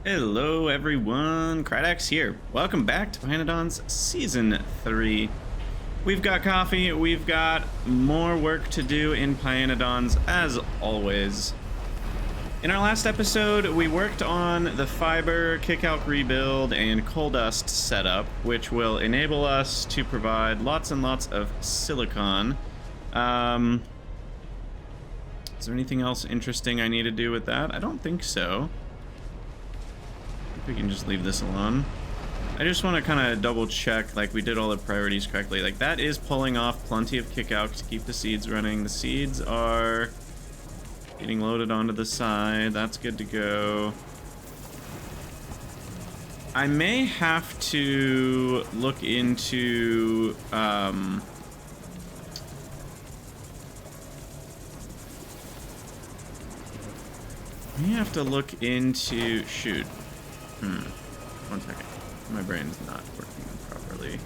Hello everyone, Crydax here. Welcome back to pYanodon's Season 3. We've got coffee, we've got more work to do in pYanodon's as always. In our last episode, we worked on the fiber, kick-out rebuild, and coal dust setup, which will enable us to provide lots and lots of silicon. Is there anything else interesting I need to do with that? I don't think so. We can just leave this alone. I just want to kind of double check like we did all the priorities correctly. Like that is pulling off plenty of kickouts to keep the seeds running. The seeds are getting loaded onto the side. That's good to go. I may have to look into shoot. One second. My brain's not working properly.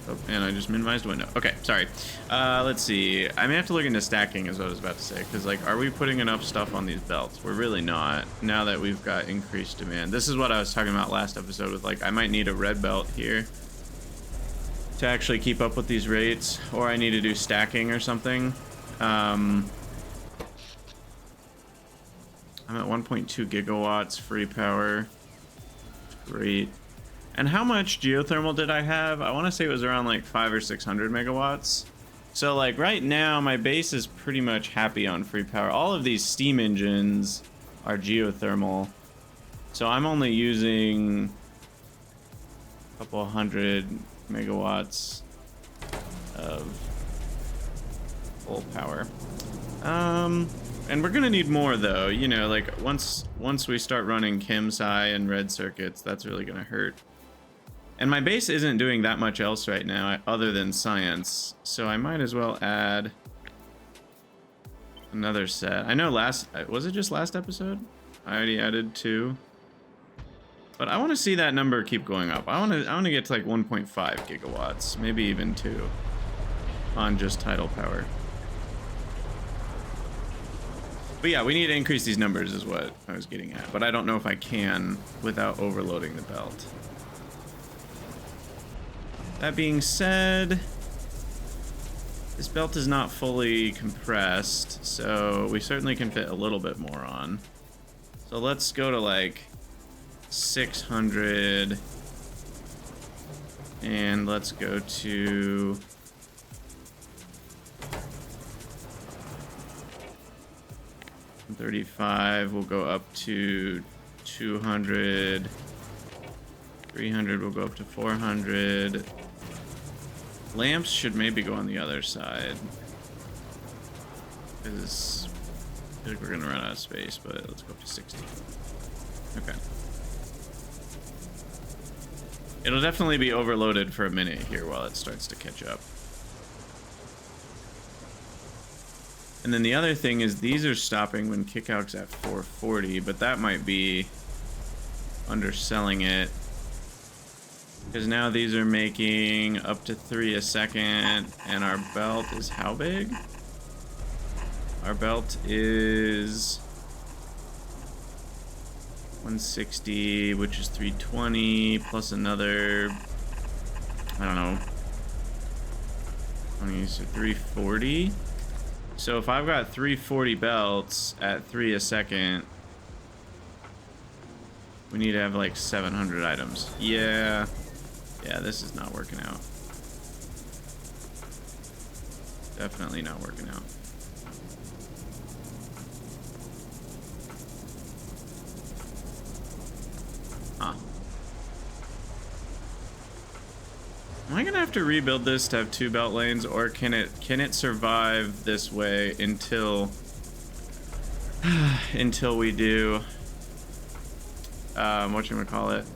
Oh, and I just minimized the window. Okay, sorry. Let's see. I may have to look into stacking is what I was about to say. Because, like, are we putting enough stuff on these belts? We're really not. Now that we've got increased demand. This is what I was talking about last episode with, like, I might need a red belt here to actually keep up with these rates. Or I need to do stacking or something. I'm at 1.2 gigawatts free power. Great. And how much geothermal did I have? I want to say it was around like 500 or 600 megawatts. So like right now my base is pretty much happy on free power. All of these steam engines are geothermal. So I'm only using a couple hundred megawatts of full power. And we're gonna need more though, you know, like once we start running KIMSI and red circuits, that's really gonna hurt. And my base isn't doing that much else right now other than science, so I might as well add another set. I know was it just last episode? I already added 2. But I want to see that number keep going up. I want to get to like 1.5 gigawatts, maybe even 2 on just tidal power. But yeah, we need to increase these numbers is what I was getting at. But I don't know if I can without overloading the belt. That being said, this belt is not fully compressed, so we certainly can fit a little bit more on. So let's go to like 600. And let's go to 35, we'll go up to 200, 300, we'll go up to 400. Lamps should maybe go on the other side. Because I feel like we're gonna run out of space, but let's go up to 60. Okay. It'll definitely be overloaded for a minute here while it starts to catch up. And then the other thing is these are stopping when kickout's at 440, but that might be underselling it. Because now these are making up to 3 a second, and our belt is how big? Our belt is 160, which is 320, plus another, I don't know, 20, so 340. So if I've got 340 belts at 3 a second, we need to have like 700 items. Yeah, this is not working out. Definitely not working out. Huh. Am I gonna have to rebuild this to have 2 belt lanes, or can it survive this way until we do whatchamacallit?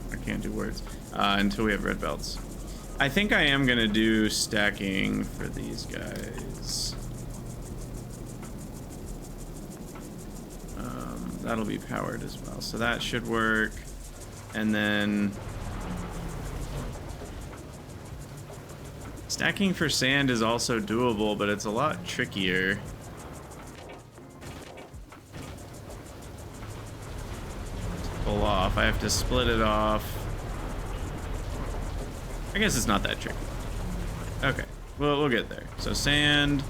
I can't do words. Until we have red belts. I think I am gonna do stacking for these guys. That'll be powered as well, so that should work. And then Stacking for sand is also doable, but it's a lot trickier. Pull off. I have to split it off. I guess it's not that tricky. Okay, well, we'll get there. So sand,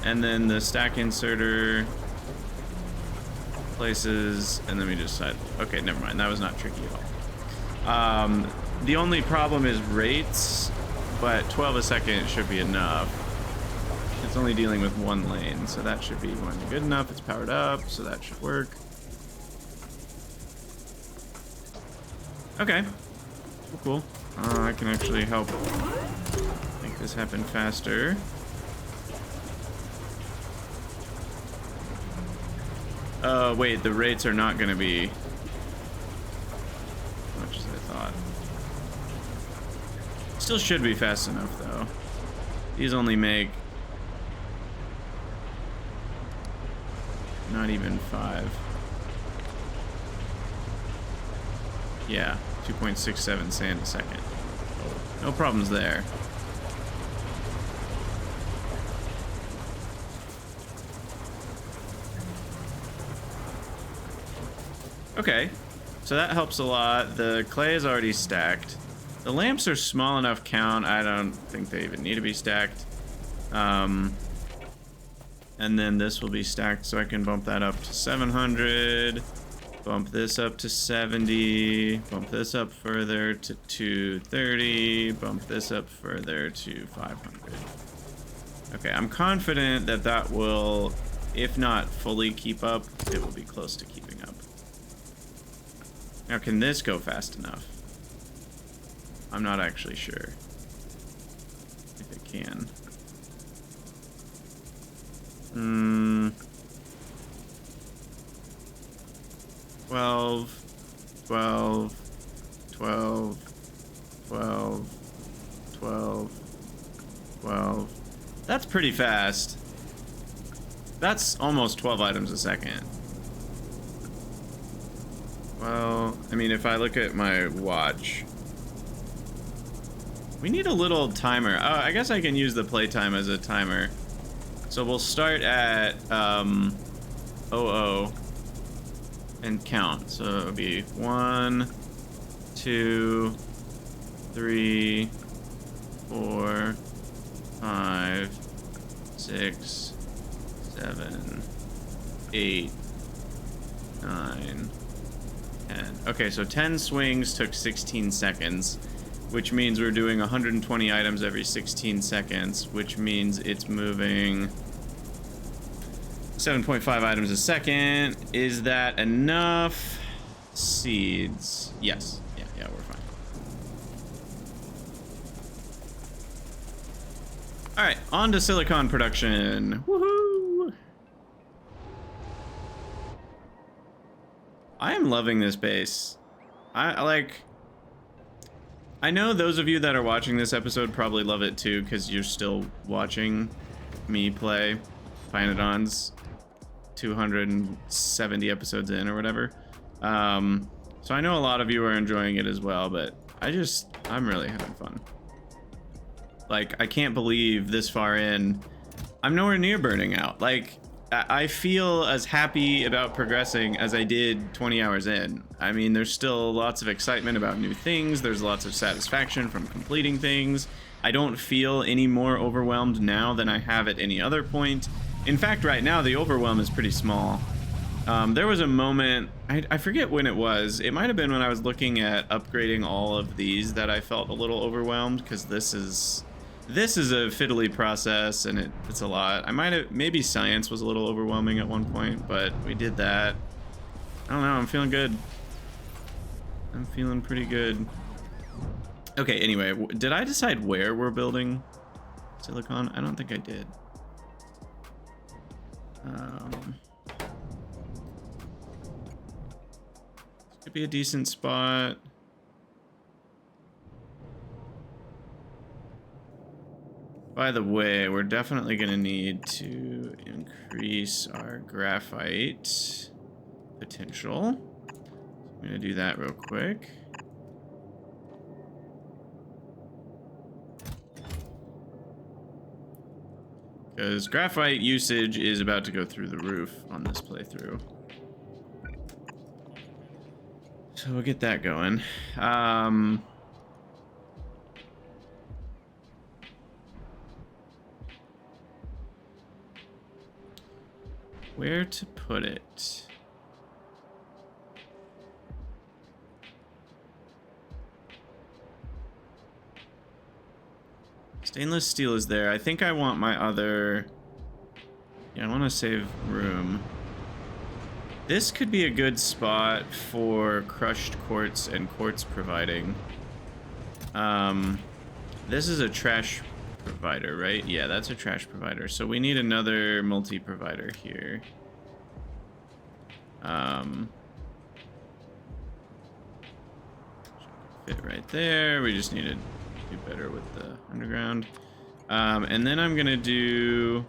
and then the stack inserter places, and then we just decide. Okay, never mind. That was not tricky at all. The only problem is rates, but 12 a second should be enough. It's only dealing with one lane, so that should be going to be good enough. It's powered up, so that should work. Okay, cool. I can actually help make this happen faster. Wait, the rates are not going to be as much as I thought. Still should be fast enough, though. These only make not even 5. Yeah, 2.67 sand a second. No problems there. Okay, so that helps a lot. The clay is already stacked. The lamps are small enough count. I don't think they even need to be stacked. And then this will be stacked, so I can bump that up to 700. Bump this up to 70. Bump this up further to 230. Bump this up further to 500. Okay, I'm confident that that will, if not fully keep up, it will be close to keeping up. Now, can this go fast enough? I'm not actually sure if it can. 12, 12, 12, 12, 12, 12. That's pretty fast. That's almost 12 items a second. Well, I mean, if I look at my watch, we need a little timer. Oh, I guess I can use the playtime as a timer. So we'll start at 00 and count. So it'll be 1, 2, 3, 4, 5, 6, 7, 8, 9, 10. Okay, so 10 swings took 16 seconds, which means we're doing 120 items every 16 seconds, which means it's moving 7.5 items a second. Is that enough? Seeds. Yes. Yeah, we're fine. All right, on to silicon production. Woohoo! I am loving this base. I know those of you that are watching this episode probably love it too, because you're still watching me play pyanodon's 270 episodes in or whatever. So I know a lot of you are enjoying it as well, but I'm really having fun. Like, I can't believe this far in, I'm nowhere near burning out. Like, I feel as happy about progressing as I did 20 hours in. I mean, there's still lots of excitement about new things. There's lots of satisfaction from completing things. I don't feel any more overwhelmed now than I have at any other point. In fact, right now, the overwhelm is pretty small. There was a moment, I forget when it was. It might have been when I was looking at upgrading all of these that I felt a little overwhelmed, because this is a fiddly process, and it's a lot. Maybe science was a little overwhelming at one point, but we did that. I don't know, I'm feeling good. I'm feeling pretty good. Okay, anyway, did I decide where we're building silicon? I don't think I did. This could be a decent spot. By the way, we're definitely going to need to increase our graphite potential. I'm going to do that real quick. Because graphite usage is about to go through the roof on this playthrough. So we'll get that going. Where to put it? Stainless steel is there. I think I want my other... Yeah, I want to save room. This could be a good spot for crushed quartz and quartz providing. This is a trash provider, right? Yeah, that's a trash provider. So we need another multi-provider here. Fit right there. We just need to do better with the underground. And then I'm gonna do...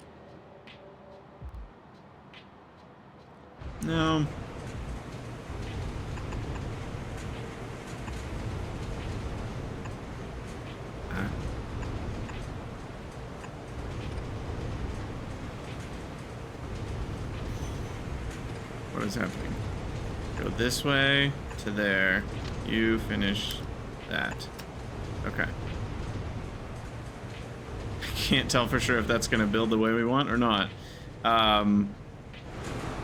No. What is happening? Go this way to there. You finish that. Okay. I can't tell for sure if that's gonna build the way we want or not.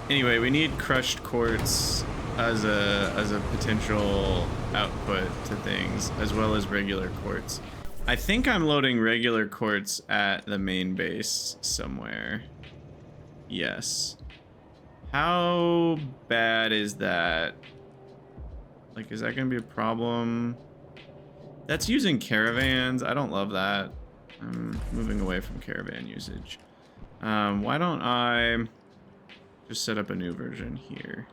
Anyway, we need crushed quartz as a potential output to things, as well as regular quartz. I think I'm loading regular quartz at the main base somewhere. Yes. How bad is that? Like, is that gonna be a problem? That's using caravans. I don't love that. I'm moving away from caravan usage. Why don't I just set up a new version here?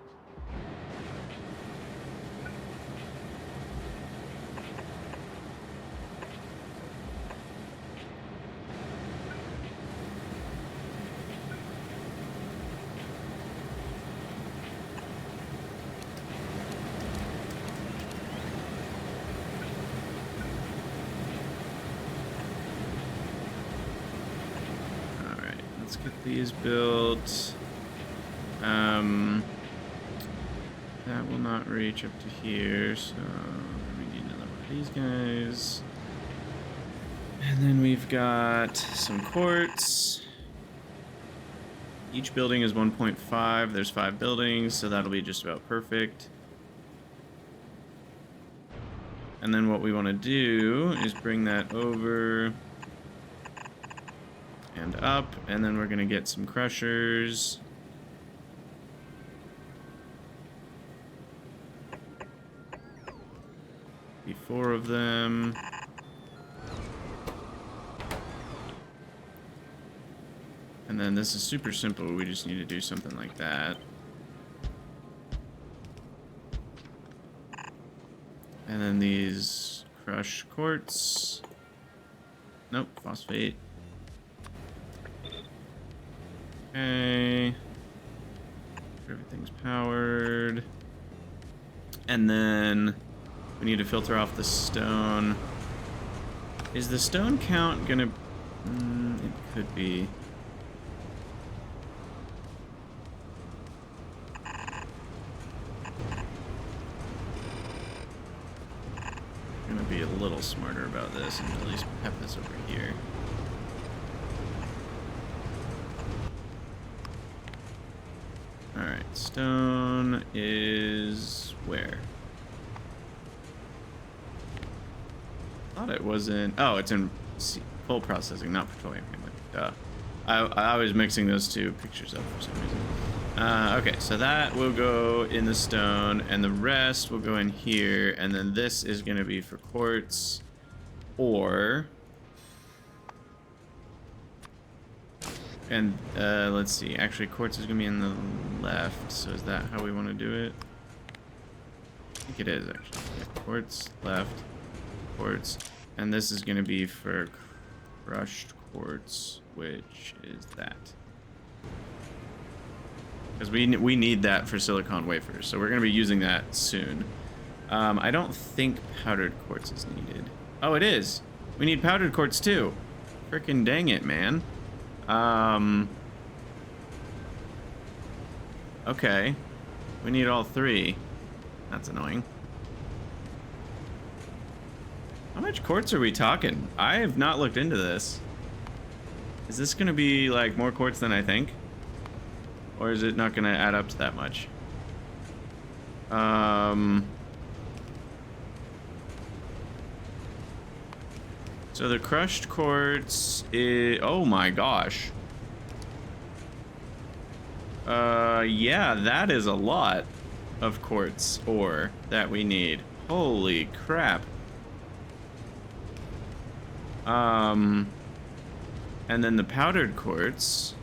Let's get these built. That will not reach up to here, so we need another one of these guys. And then we've got some quartz. Each building is 1.5. There's 5 buildings, so that'll be just about perfect. And then what we want to do is bring that over and up, and then we're gonna get some crushers. Be 4 of them. And then this is super simple. We just need to do something like that. And then these crush quartz. Nope, phosphate. Okay. Everything's powered. And then we need to filter off the stone. Is the stone count gonna... it could be. Gonna be a little smarter about this and at least have this over here. Alright, stone is where? Thought it wasn't. Oh, it's in full processing, not petroleum handling. Duh. I was mixing those two pictures up for some reason. Okay, so that will go in the stone, and the rest will go in here, and then this is going to be for quartz, or... And let's see, actually quartz is going to be in the left, so is that how we want to do it? I think it is, actually. Yeah, quartz, left, quartz, and this is going to be for crushed quartz, which is that. Because we need that for silicon wafers, so we're going to be using that soon. I don't think powdered quartz is needed. Oh, it is! We need powdered quartz too! Frickin' dang it, man. Okay. We need all 3. That's annoying. How much quartz are we talking? I have not looked into this. Is this gonna be like more quartz than I think? Or is it not gonna add up to that much? So the crushed quartz is, oh my gosh. Yeah, that is a lot of quartz ore that we need. Holy crap. And then the powdered quartz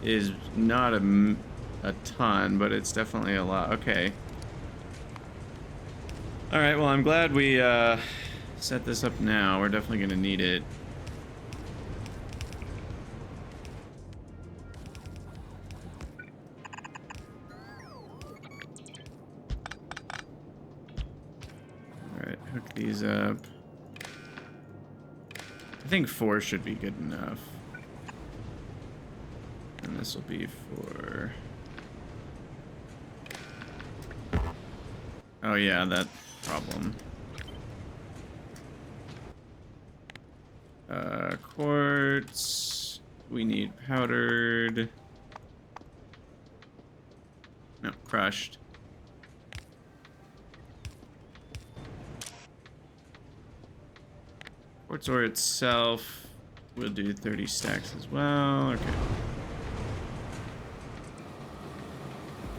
is not a ton, but it's definitely a lot. Okay. All right, well, I'm glad we set this up now. We're definitely gonna need it. All right, hook these up. I think 4 should be good enough. And this will be for... Oh yeah, that problem. Quartz. We need powdered. No, crushed. Quartz ore itself, we'll do 30 stacks as well. Okay.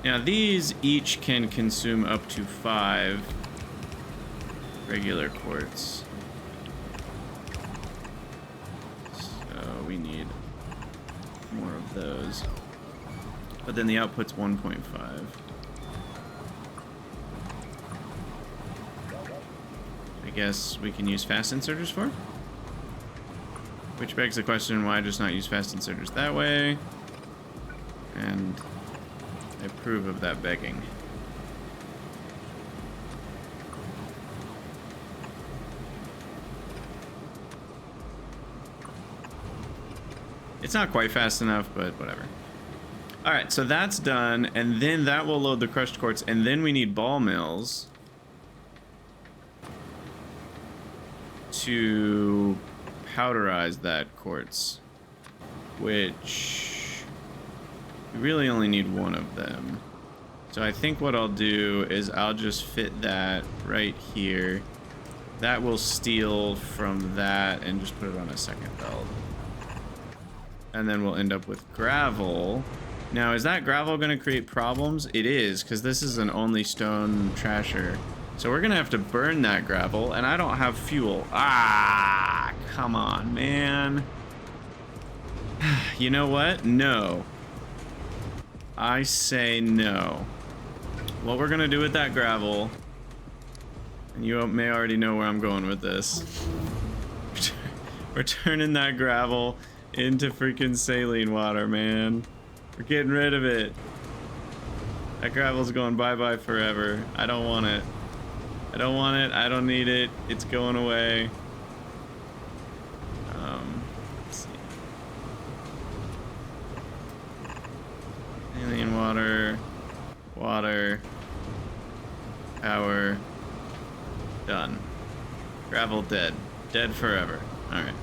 Now these each can consume up to 5 regular quartz. So we need more of those. But then the output's 1.5. I guess we can use fast inserters for? Which begs the question, why just not use fast inserters that way? And I approve of that begging. It's not quite fast enough, but whatever. All right, so that's done, and then that will load the crushed quartz, and then we need ball mills to powderize that quartz, which we really only need 1 of them. So I think what I'll do is I'll just fit that right here. That will steal from that and just put it on a second belt. And then we'll end up with gravel. Now, is that gravel going to create problems? It is, because this is an only stone trasher. So we're going to have to burn that gravel, and I don't have fuel. Ah, come on, man. You know what? No. I say no. What we're going to do with that gravel, and you may already know where I'm going with this. We're turning that gravel into freaking saline water, man. We're getting rid of it. That gravel's going bye-bye forever. I don't want it. I don't want it. I don't need it. It's going away. Let's see. Saline water. Water. Power. Done. Gravel dead. Dead forever. Alright.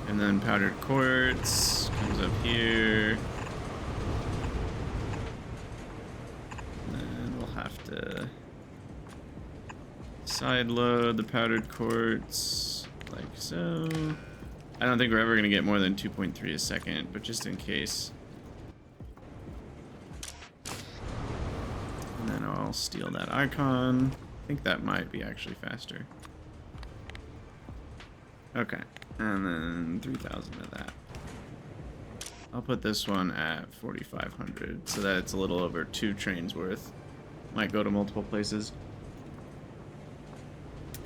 And then powdered quartz comes up here. And then we'll have to side load the powdered quartz like so. I don't think we're ever going to get more than 2.3 a second, but just in case. And then I'll steal that icon. I think that might be actually faster. Okay. And then 3,000 of that. I'll put this one at 4,500 so that it's a little over 2 trains worth. Might go to multiple places.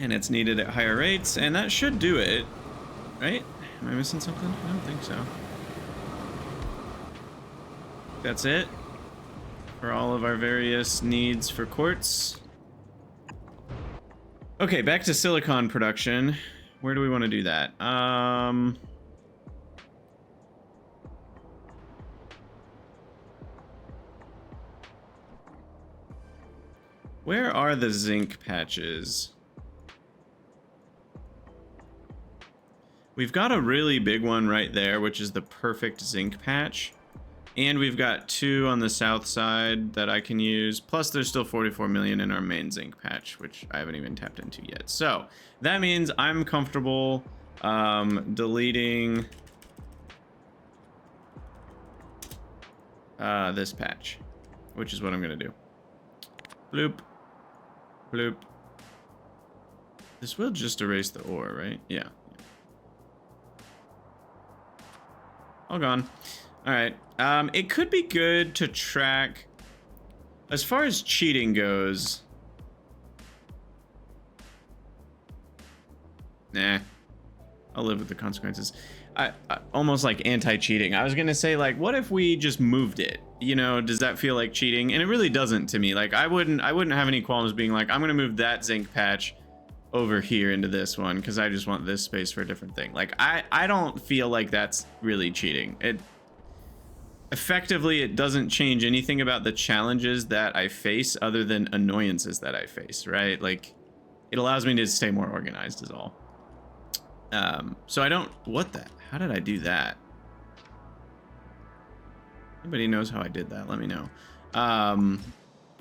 And it's needed at higher rates, and that should do it. Right? Am I missing something? I don't think so. That's it for all of our various needs for quartz. Okay, back to silicon production. Where do we want to do that? Where are the zinc patches? We've got a really big one right there, which is the perfect zinc patch. And we've got 2 on the south side that I can use. Plus, there's still 44 million in our main zinc patch, which I haven't even tapped into yet. So that means I'm comfortable deleting this patch, which is what I'm going to do. Bloop. Bloop. This will just erase the ore, right? Yeah. All gone. All right. It could be good to track, as far as cheating goes. Nah, I'll live with the consequences. I almost like anti-cheating. I was gonna say, like, what if we just moved it? You know, does that feel like cheating? And it really doesn't to me. Like, I wouldn't have any qualms being like, I'm gonna move that zinc patch over here into this one because I just want this space for a different thing. Like, I don't feel like that's really cheating. Effectively, it doesn't change anything about the challenges that I face other than annoyances that I face, right? Like, it allows me to stay more organized is all. So I don't, how did I do that? Anybody knows how I did that? Let me know.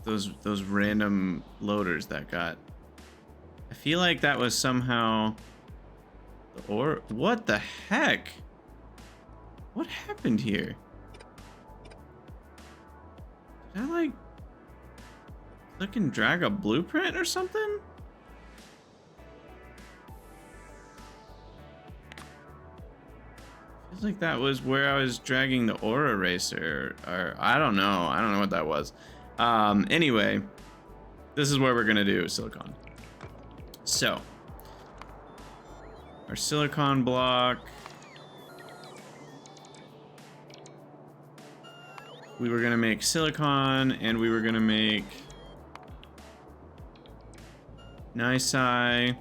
Those random loaders that got, I feel like that was somehow, or what the heck? What happened here? Did I like click and drag a blueprint or something? Feels like that was where I was dragging the ore eraser, or I don't know. I don't know what that was. Anyway, this is where we're gonna do silicon. So, our silicon block. We were gonna make silicon, and we were gonna make Nisei,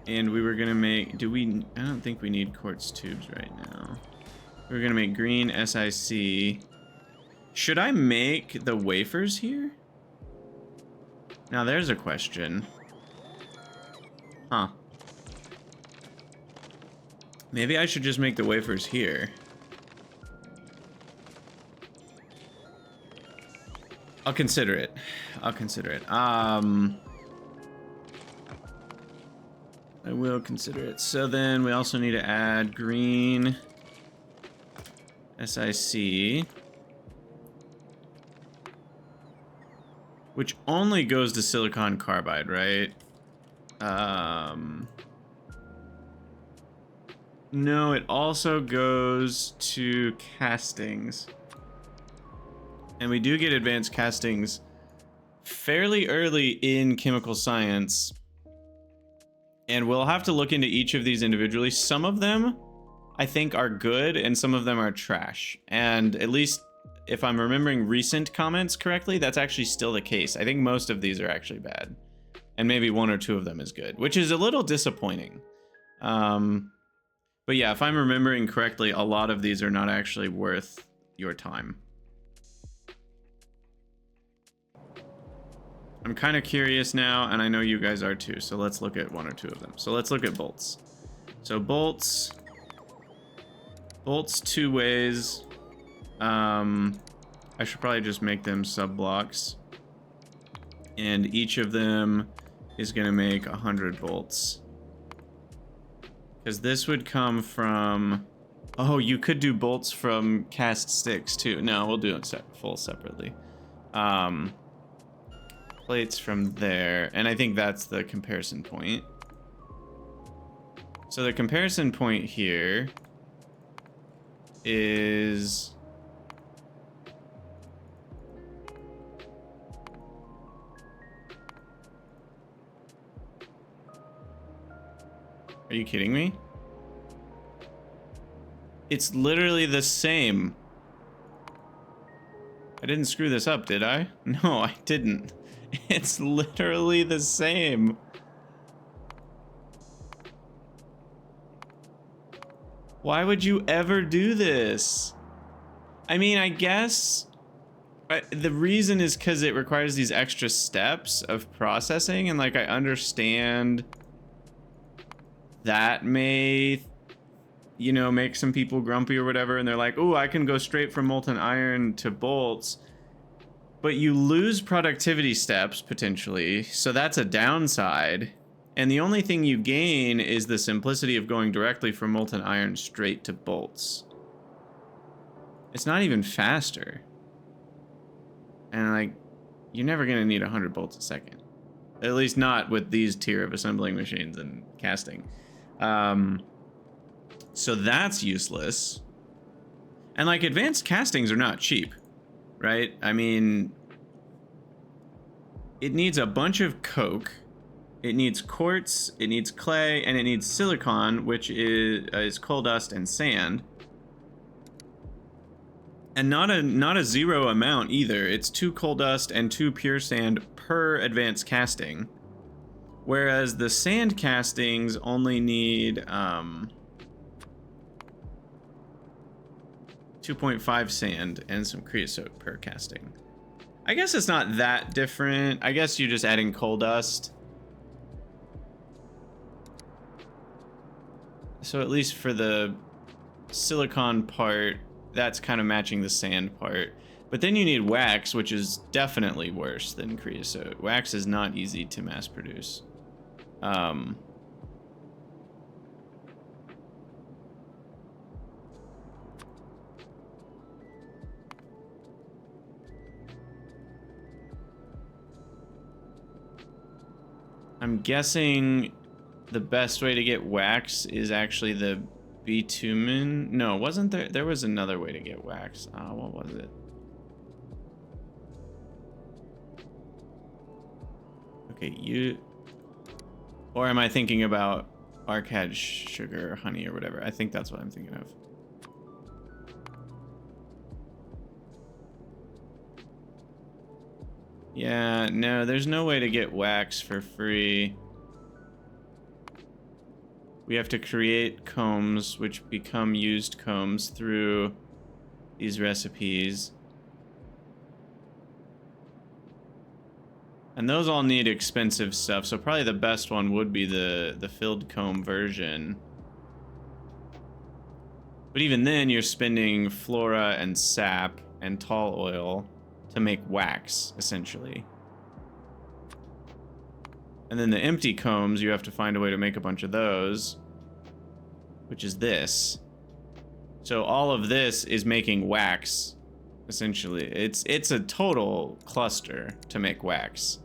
and we were gonna make, I don't think we need quartz tubes right now. We're gonna make green SiC. Should I make the wafers here? Now there's a question. Huh. Maybe I should just make the wafers here. I'll consider it. I'll consider it. I will consider it. So then we also need to add green SiC, which only goes to silicon carbide, right? No, it also goes to castings. And we do get advanced castings fairly early in chemical science. And we'll have to look into each of these individually. Some of them, I think, are good, and some of them are trash. And at least, if I'm remembering recent comments correctly, that's actually still the case. I think most of these are actually bad. And maybe 1 or 2 of them is good, which is a little disappointing. But yeah, if I'm remembering correctly, a lot of these are not actually worth your time. I'm kind of curious now, and I know you guys are too, so let's look at 1 or 2 of them. So let's look at bolts. So bolts 2 ways. I should probably just make them sub-blocks. And each of them is going to make 100 volts. Because this would come from... Oh, you could do bolts from cast sticks too. No, we'll do it full separately. Plates from there, and I think that's the comparison point. So the comparison point here is Are you kidding me? It's literally the same. I didn't screw this up, did I? No, I didn't. It's literally the same. Why would you ever do this? I mean, I guess the reason is because it requires these extra steps of processing, and like I understand that may, you know, make some people grumpy or whatever, and they're like, oh, I can go straight from molten iron to bolts. But you lose productivity steps potentially, so that's a downside. And the only thing you gain is the simplicity of going directly from molten iron straight to bolts. It's not even faster. And like, you're never gonna need 100 bolts a second. At least not with these tier of assembling machines and casting. So that's useless. And like, advanced castings are not cheap, right? I mean, it needs a bunch of coke. It needs quartz, it needs clay, and it needs silicon, which is coal dust and sand. And not a zero amount either. It's 2 coal dust and 2 pure sand per advanced casting. Whereas the sand castings only need 2.5 sand and some creosote per casting. I guess it's not that different. I guess you're just adding coal dust. So at least for the silicon part, that's kind of matching the sand part. But then you need wax, which is definitely worse than creosote. Wax is not easy to mass produce. I'm guessing the best way to get wax is actually the bitumen. No, wasn't there? There was another way to get wax. What was it? Okay, you... Or am I thinking about arcad sugar or honey or whatever? I think that's what I'm thinking of. Yeah, no, there's no way to get wax for free. We have to create combs, which become used combs through these recipes. And those all need expensive stuff, so probably the best one would be the filled comb version. But even then, you're spending flora and sap and tall oil to make wax, essentially. And then the empty combs, you have to find a way to make a bunch of those, which is this. So all of this is making wax, essentially. It's a total cluster to make wax.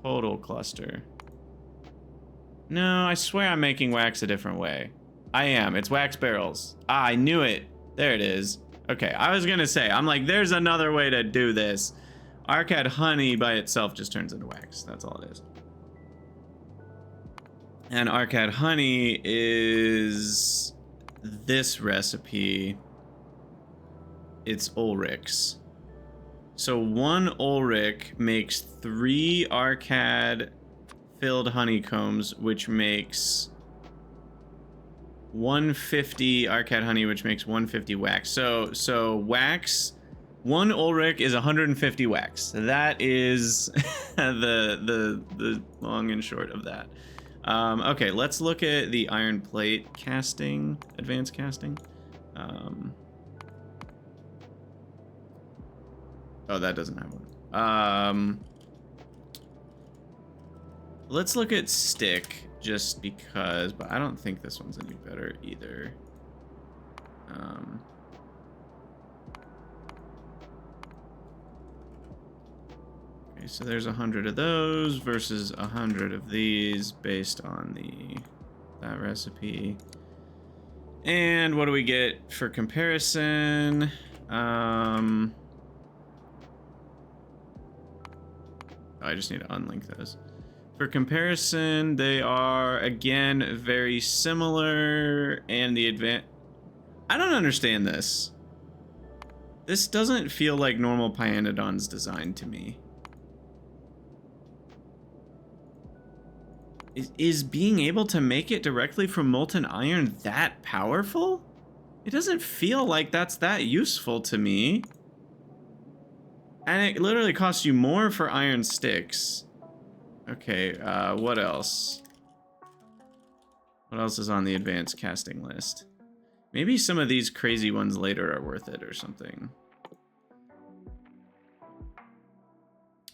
Total cluster. No, I swear I'm making wax a different way. I am. It's wax barrels. Ah, I knew it. There it is. Okay, I was gonna say, I'm like, there's another way to do this. Arcad honey by itself just turns into wax. That's all it is. And arcad honey is this recipe. It's Ulrich's. So 1 Ulrich makes 3 arcad filled honeycombs, which makes 150 arcad honey, which makes 150 wax. So wax, 1 Ulrich is 150 wax. That is the long and short of that. Okay, let's look at the iron plate casting, advanced casting. Oh, that doesn't have one. Let's look at stick, just because, but I don't think this one's any better either. Okay, so there's 100 of those versus 100 of these based on that recipe. And what do we get for comparison? I just need to unlink those. For comparison, they are, again, very similar, and the I don't understand this. This doesn't feel like normal pyanodon's design to me. Is being able to make it directly from molten iron that powerful? It doesn't feel like that's that useful to me. And it literally costs you more for iron sticks. Okay, what else? What else is on the advanced casting list? Maybe some of these crazy ones later are worth it or something.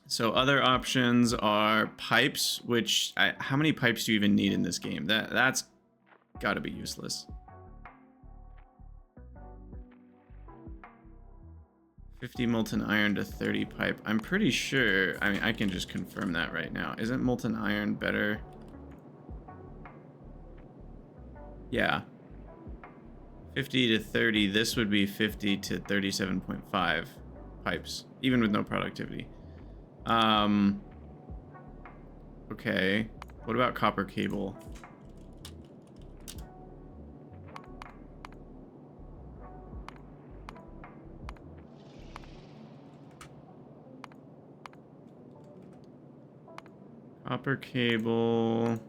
So other options are pipes, which how many pipes do you even need in this game? That's gotta be useless. 50 molten iron to 30 pipe. I'm pretty sure, I mean, I can just confirm that right now. Isn't molten iron better? Yeah. 50 to 30, this would be 50 to 37.5 pipes, even with no productivity. Okay. What about copper cable? Copper cable.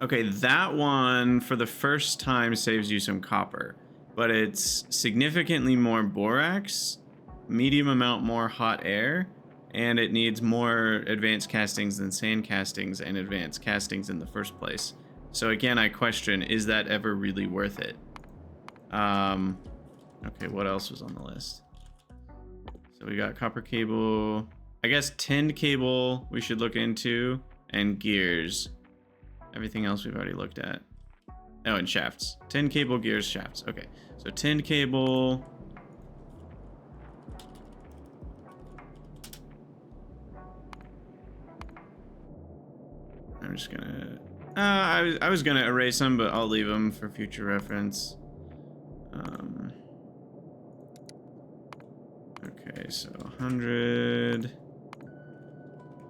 Okay, that one for the first time saves you some copper, but it's significantly more borax, medium amount more hot air, and it needs more advanced castings than sand castings and advanced castings in the first place. So again, I question, is that ever really worth it? Okay, what else was on the list? So we got copper cable, I guess tinned cable we should look into, and gears. Everything else we've already looked at. Oh, and shafts. Tinned cable, gears, shafts. Okay, so tinned cable. I'm just gonna... I was gonna erase them, but I'll leave them for future reference. Okay, so 100.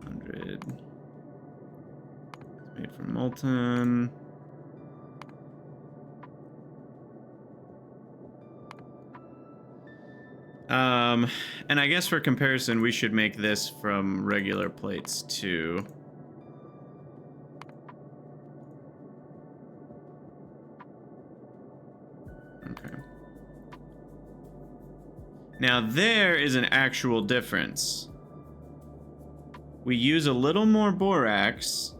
100. It's made from molten. And I guess for comparison, we should make this from regular plates too. Okay. Now there is an actual difference. We use a little more borax,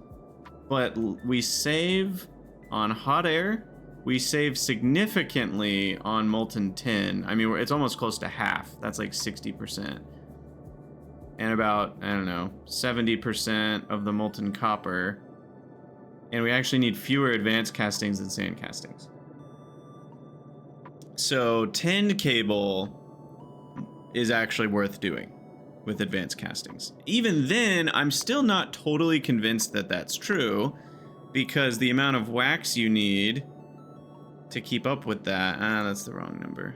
but we save on hot air. We save significantly on molten tin. I mean, it's almost close to half. That's like 60%. And about, I don't know, 70% of the molten copper. And we actually need fewer advanced castings than sand castings. So tinned cable is actually worth doing with advanced castings. Even then, I'm still not totally convinced that that's true, because the amount of wax you need to keep up with that, that's the wrong number.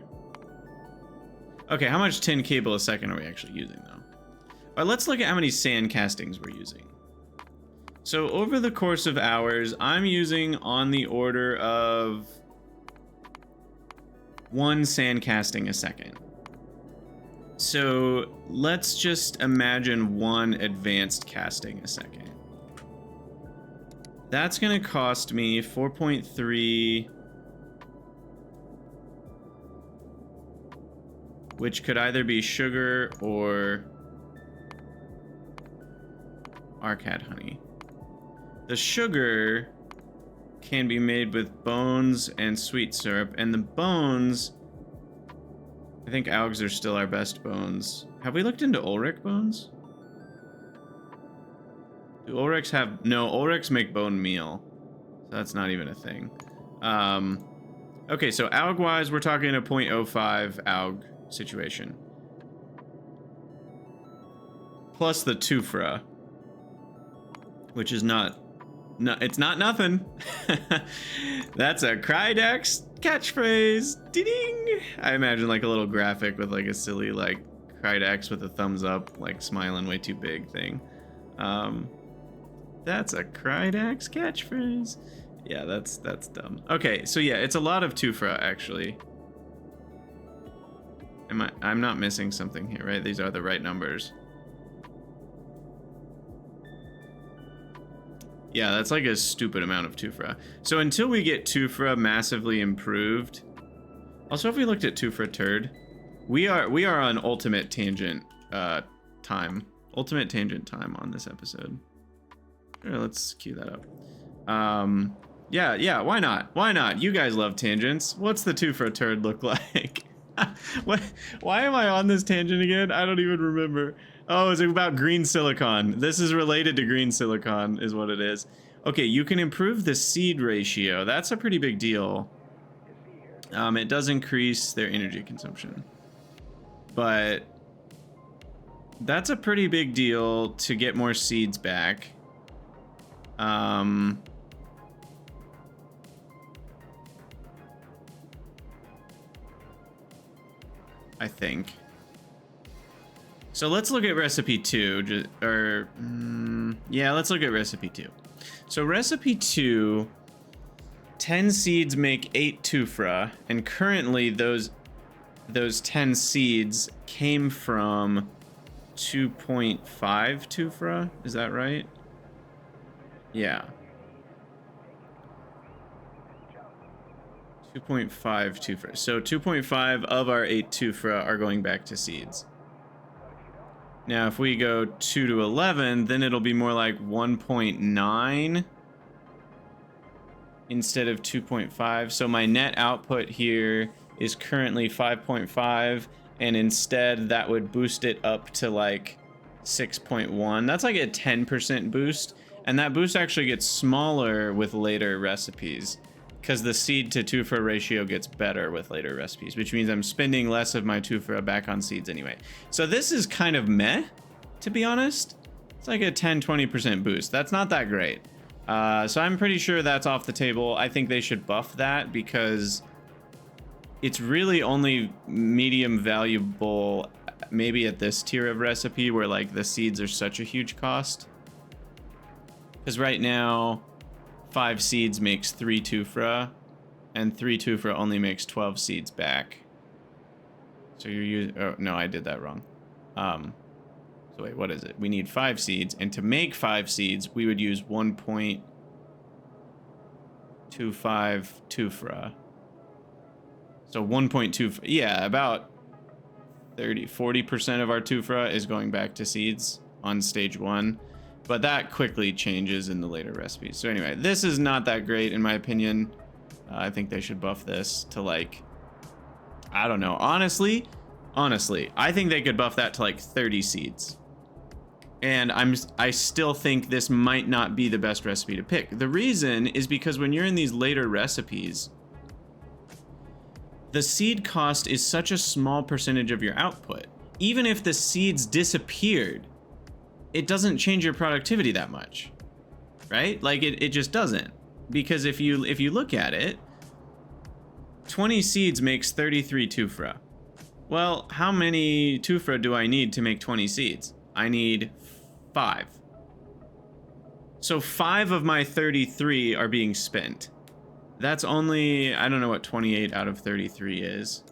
Okay, how much tin cable a second are we actually using though? All right, let's look at how many sand castings we're using. So over the course of hours, I'm using on the order of 1 sand casting a second. So let's just imagine 1 advanced casting a second. That's gonna cost me 4.3, which could either be sugar or Arcad honey. The sugar can be made with bones and sweet syrup, and the bones, I think Augs are still our best bones. Have we looked into Ulrich bones? Do Ulrichs have... No, Ulrichs make bone meal. So that's not even a thing. Okay, so Aug-wise, we're talking a 0.05 Aug situation. Plus the Tuuphra, which is not... No, it's not nothing. That's a Krydex catchphrase. Ding! I imagine like a little graphic with like a silly like Krydex with a thumbs up, like smiling way too big thing. That's a Krydex catchphrase. Yeah, that's dumb. Okay, so yeah, it's a lot of Tuuphra actually. I'm not missing something here, right? These are the right numbers. Yeah, that's like a stupid amount of Tuuphra. So until we get Tuuphra massively improved. Also, if we looked at Tuuphra turd, we are on ultimate tangent time. Ultimate tangent time on this episode. Sure, let's cue that up. Yeah, why not? Why not? You guys love tangents. What's the Tuuphra turd look like? Why am I on this tangent again? I don't even remember. Oh, it's about green silicon. This is related to green silicon, is what it is. Okay, you can improve the seed ratio. That's a pretty big deal. It does increase their energy consumption. But that's a pretty big deal to get more seeds back. I think. So let's look at recipe 2, yeah, let's look at recipe 2. So recipe 2, 10 seeds make 8 Tuuphra, and currently those 10 seeds came from 2.5 Tuuphra, is that right? Yeah. 2.5 Tuuphra. So 2.5 of our 8 Tuuphra are going back to seeds. Now, if we go 2 to 11, then it'll be more like 1.9 instead of 2.5. So my net output here is currently 5.5, and instead that would boost it up to like 6.1. That's like a 10% boost, and that boost actually gets smaller with later recipes, because the seed to Tuuphra ratio gets better with later recipes, which means I'm spending less of my Tuuphra back on seeds anyway. So this is kind of meh, to be honest. It's like a 10-20% boost. That's not that great. So I'm pretty sure that's off the table. I think they should buff that because it's really only medium valuable maybe at this tier of recipe where like the seeds are such a huge cost. Because right now 5 seeds makes 3 Tuuphra, and 3 Tuuphra only makes 12 seeds back. So you're using, oh no, I did that wrong. So wait, what is it? We need 5 seeds, and to make 5 seeds, we would use 1.25 Tuuphra. So 1.2, yeah, about 40% of our Tuuphra is going back to seeds on stage 1. But that quickly changes in the later recipes. So anyway, this is not that great in my opinion. I think they should buff this to like, I don't know. Honestly, I think they could buff that to like 30 seeds. And I still think this might not be the best recipe to pick. The reason is because when you're in these later recipes, the seed cost is such a small percentage of your output. Even if the seeds disappeared, it doesn't change your productivity that much, right? Like it just doesn't, because if you look at it, 20 seeds makes 33 Tuuphra. Well, how many Tuuphra do I need to make 20 seeds? I need 5. So 5 of my 33 are being spent. That's only, I don't know what 28 out of 33 is.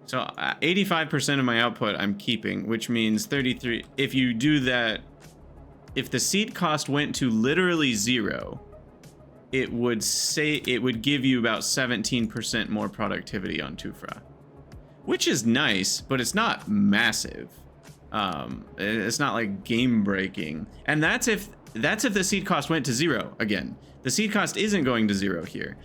So 85% of my output I'm keeping, which means 33. If you do that, if the seed cost went to literally 0, it would give you about 17% more productivity on Tuuphra, which is nice, but it's not massive. It's not like game breaking, and that's if the seed cost went to 0 again. The seed cost isn't going to 0 here.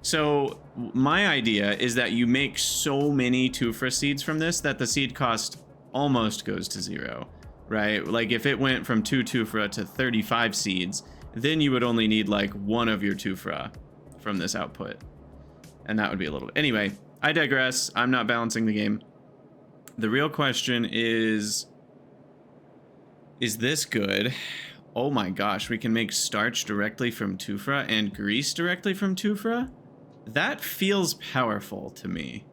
So my idea is that you make so many Tuuphra seeds from this that the seed cost almost goes to 0, right? Like if it went from 2 Tuuphra to 35 seeds, then you would only need like 1 of your Tuuphra from this output. And that would be a little bit. Anyway, I digress. I'm not balancing the game. The real question is this good? Oh my gosh, we can make starch directly from Tuuphra and grease directly from Tuuphra? That feels powerful to me.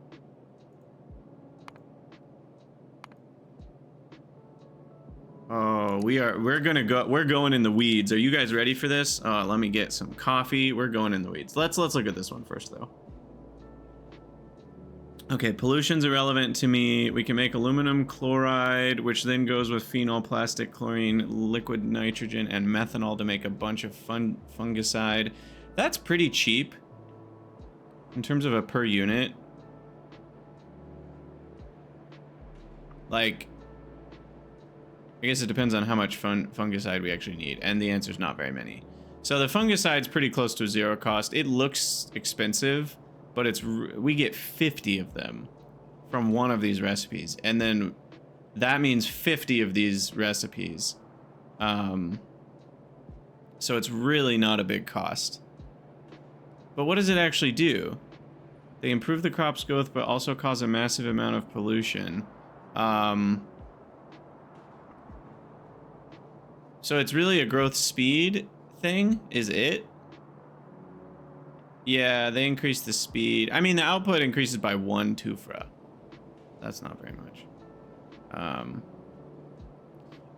Oh, we're going in the weeds. Are you guys ready for this? Let me get some coffee. We're going in the weeds. Let's look at this one first though. Okay, pollution's irrelevant to me. We can make aluminum chloride, which then goes with phenol, plastic, chlorine, liquid nitrogen, and methanol to make a bunch of fungicide. That's pretty cheap in terms of a per unit. Like, I guess it depends on how much fungicide we actually need, and the answer is not very many. So the fungicide's pretty close to zero cost. It looks expensive, but we get 50 of them from one of these recipes, and then that means 50 of these recipes. So it's really not a big cost. But what does it actually do? They improve the crop's growth, but also cause a massive amount of pollution. So it's really a growth speed thing, is it? Yeah, they increase the speed. I mean, the output increases by 1 Tuuphra. That's not very much.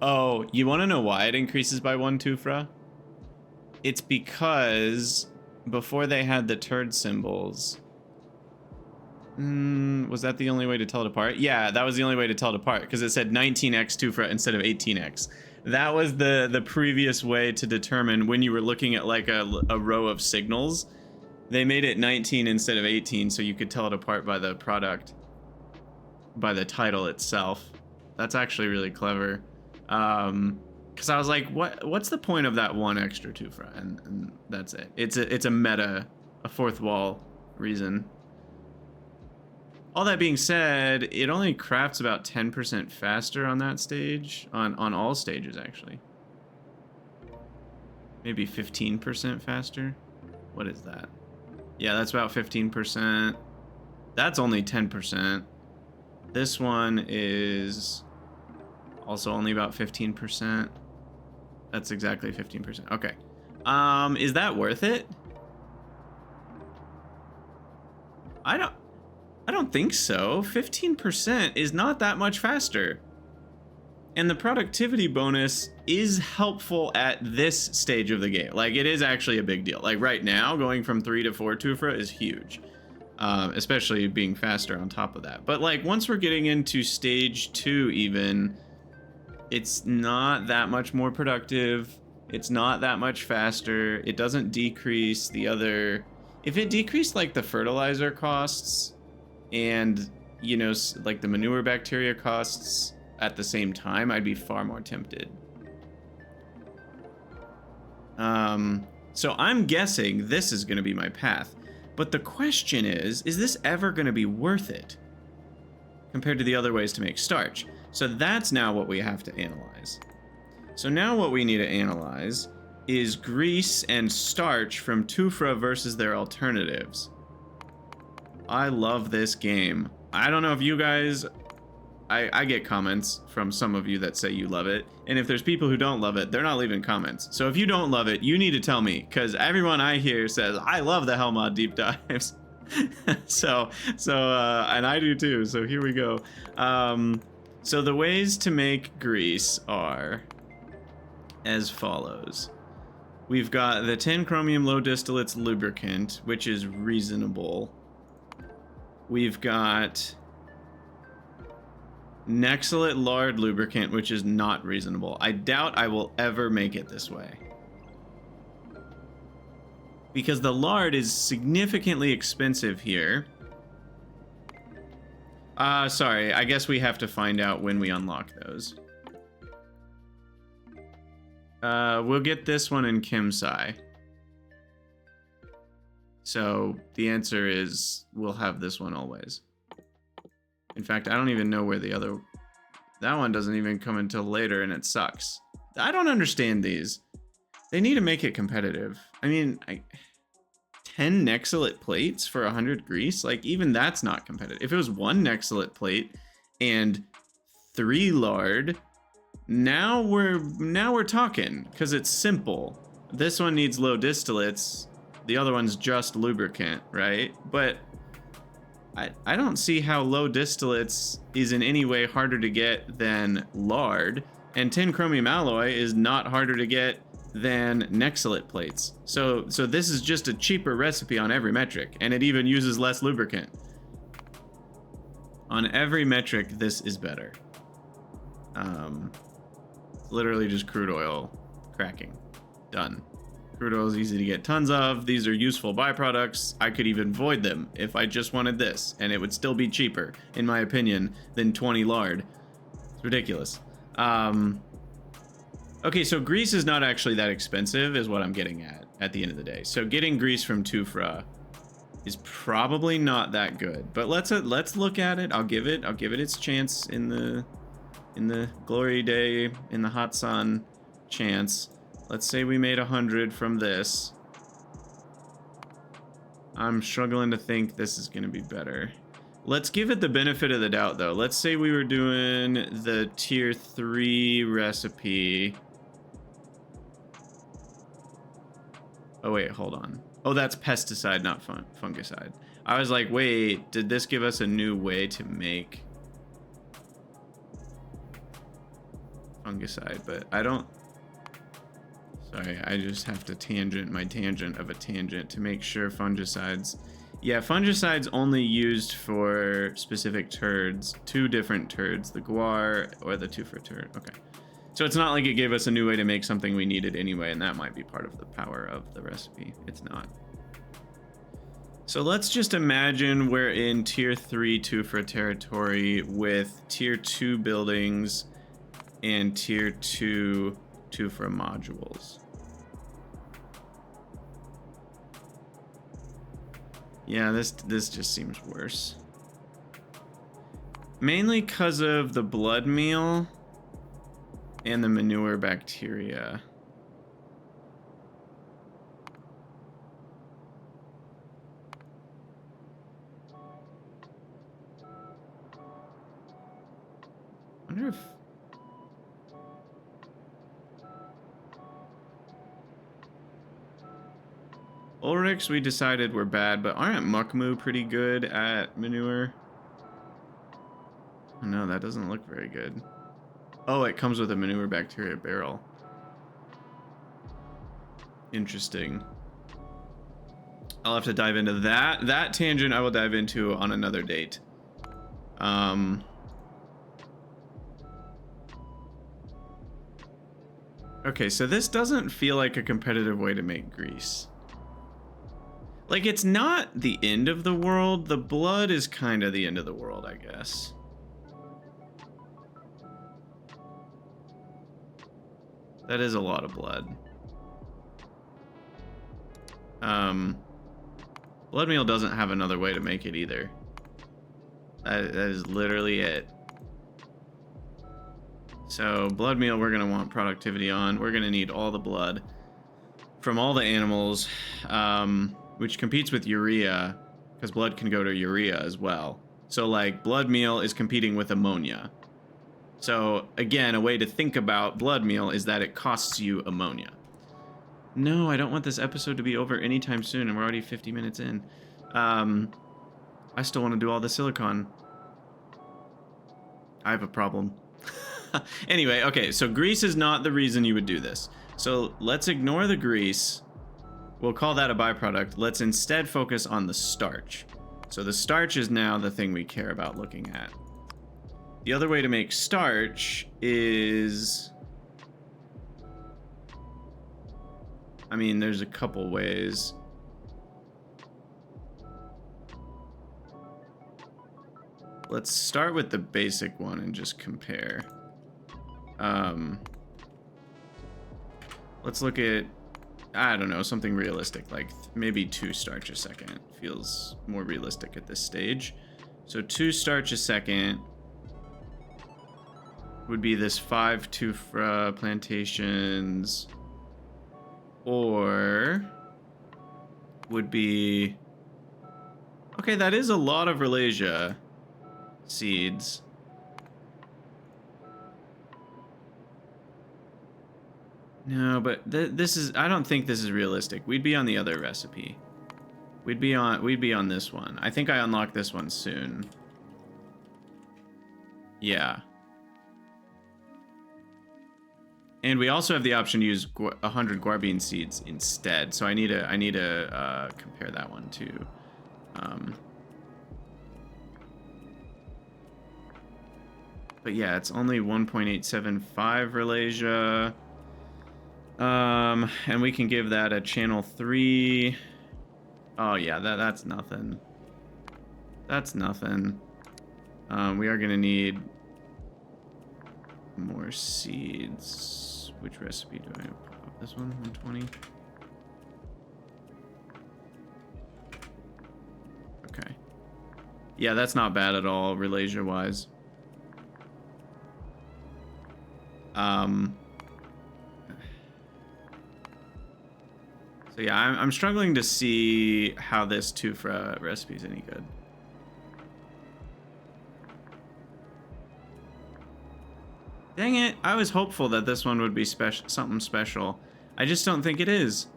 Oh, you want to know why it increases by 1 Tuuphra? It's because before they had the turd symbols. Was that the only way to tell it apart? Yeah, that was the only way to tell it apart, because it said 19x Tuuphra instead of 18x. That was the previous way to determine when you were looking at like a row of signals. They made it 19 instead of 18, so you could tell it apart by the product, by the title itself. That's actually really clever. Because I was like, what's the point of that 1 extra Tuuphra? And that's it. It's a meta, a fourth wall reason. All that being said, it only crafts about 10% faster on that stage, on all stages actually. Maybe 15% faster. What is that? Yeah, that's about 15%. That's only 10%. This one is also only about 15%. That's exactly 15%. Okay. Is that worth it? I don't think so. 15% is not that much faster. And the productivity bonus is helpful at this stage of the game. Like, it is actually a big deal. Like, right now, going from 3 to 4 Tuuphra is huge. Especially being faster on top of that. But, like, once we're getting into stage 2 even, it's not that much more productive. It's not that much faster. It doesn't decrease the other... If it decreased, like, the fertilizer costs... and, you know, like the manure bacteria costs at the same time, I'd be far more tempted. So I'm guessing this is going to be my path. But the question is this ever going to be worth it compared to the other ways to make starch? So that's now what we have to analyze. So now what we need to analyze is grease and starch from Tuuphra versus their alternatives. I love this game. I don't know if you guys... I get comments from some of you that say you love it. And if there's people who don't love it, they're not leaving comments. So if you don't love it, you need to tell me. Because everyone I hear says, I love the Hellmod deep dives. And I do too. So here we go. So the ways to make grease are as follows. We've got the 10 chromium low distillates lubricant, which is reasonable. We've got Nexalate lard lubricant, which is not reasonable. I doubt I will ever make it this way. Because the lard is significantly expensive here. Sorry, I guess we have to find out when we unlock those. We'll get this one in Kimsai. So the answer is we'll have this one always. In fact, I don't even know where the other... That one doesn't even come until later and it sucks. I don't understand these. They need to make it competitive. I mean, 10 Nexalate plates for 100 grease? Like, even that's not competitive. If it was 1 Nexalate plate and 3 lard, now we're talking, because it's simple. This one needs low distillates. The other one's just lubricant, right? But I don't see how low distillates is in any way harder to get than lard, and 10 chromium alloy is not harder to get than Nexalate plates. So this is just a cheaper recipe on every metric, and it even uses less lubricant. On every metric, this is better. Literally just crude oil cracking. Done. Crude oil is easy to get tons of. These are useful byproducts. I could even void them if I just wanted this, and it would still be cheaper, in my opinion, than 20 lard. It's ridiculous. Okay, so grease is not actually that expensive, is what I'm getting at the end of the day. So getting grease from Tuuphra is probably not that good, but let's look at it. I'll give it its chance in the glory day, in the hot sun chance. Let's say we made 100 from this. I'm struggling to think this is going to be better. Let's give it the benefit of the doubt, though. Let's say we were doing the tier 3 recipe. Oh, wait, hold on. Oh, that's pesticide, not fungicide. I was like, wait, did this give us a new way to make fungicide? But I don't... Sorry, I just have to tangent my tangent of a tangent to make sure fungicides... Yeah, fungicides only used for specific turds. 2 different turds, the guar or the Tuuphra turd. Okay. So it's not like it gave us a new way to make something we needed anyway, and that might be part of the power of the recipe. It's not. So let's just imagine we're in tier 3 Tuuphra territory with tier 2 buildings and tier 2 Tuuphra modules. Yeah, this just seems worse. Mainly because of the blood meal and the manure bacteria. I wonder if... Ulrichs we decided were bad, but aren't Muckmoo pretty good at manure? Oh, no, that doesn't look very good. Oh, it comes with a manure bacteria barrel. Interesting. I'll have to dive into that. That tangent I will dive into on another date. Okay, so this doesn't feel like a competitive way to make grease. Like, it's not the end of the world. The blood is kind of the end of the world, I guess. That is a lot of blood. Blood meal doesn't have another way to make it either. That is literally it. So blood meal, we're gonna want productivity on. We're gonna need all the blood from all the animals, which competes with urea, because blood can go to urea as well. So like blood meal is competing with ammonia. So again, a way to think about blood meal is that it costs you ammonia. No, I don't want this episode to be over anytime soon, and we're already 50 minutes in. I still want to do all the silicon. I have a problem. Anyway, okay, so grease is not the reason you would do this. So let's ignore the grease. We'll call that a byproduct. Let's instead focus on the starch. So the starch is now the thing we care about looking at. The other way to make starch is... I mean, there's a couple ways. Let's start with the basic one and just compare. Let's look at, I don't know, something realistic, like maybe 2 starch a second. Feels more realistic at this stage. So 2 starch a second would be this 5 Tuuphra plantations, or would be, okay, that is a lot of Ralasia seeds. No, but this is, I don't think this is realistic. We'd be on the other recipe. We'd be on this one. I think I unlocked this one soon. Yeah. And we also have the option to use 100 guarbean seeds instead. So I need to compare that one too. But yeah, it's only 1.875 Ralasia. And we can give that a channel 3. Oh yeah, that's nothing. That's nothing. We are gonna need more seeds. Which recipe do I pop up? This one, 120. Okay. Yeah, that's not bad at all, Ralasia wise. So yeah, I'm struggling to see how this Tuuphra recipe is any good. Dang it! I was hopeful that this one would be something special. I just don't think it is.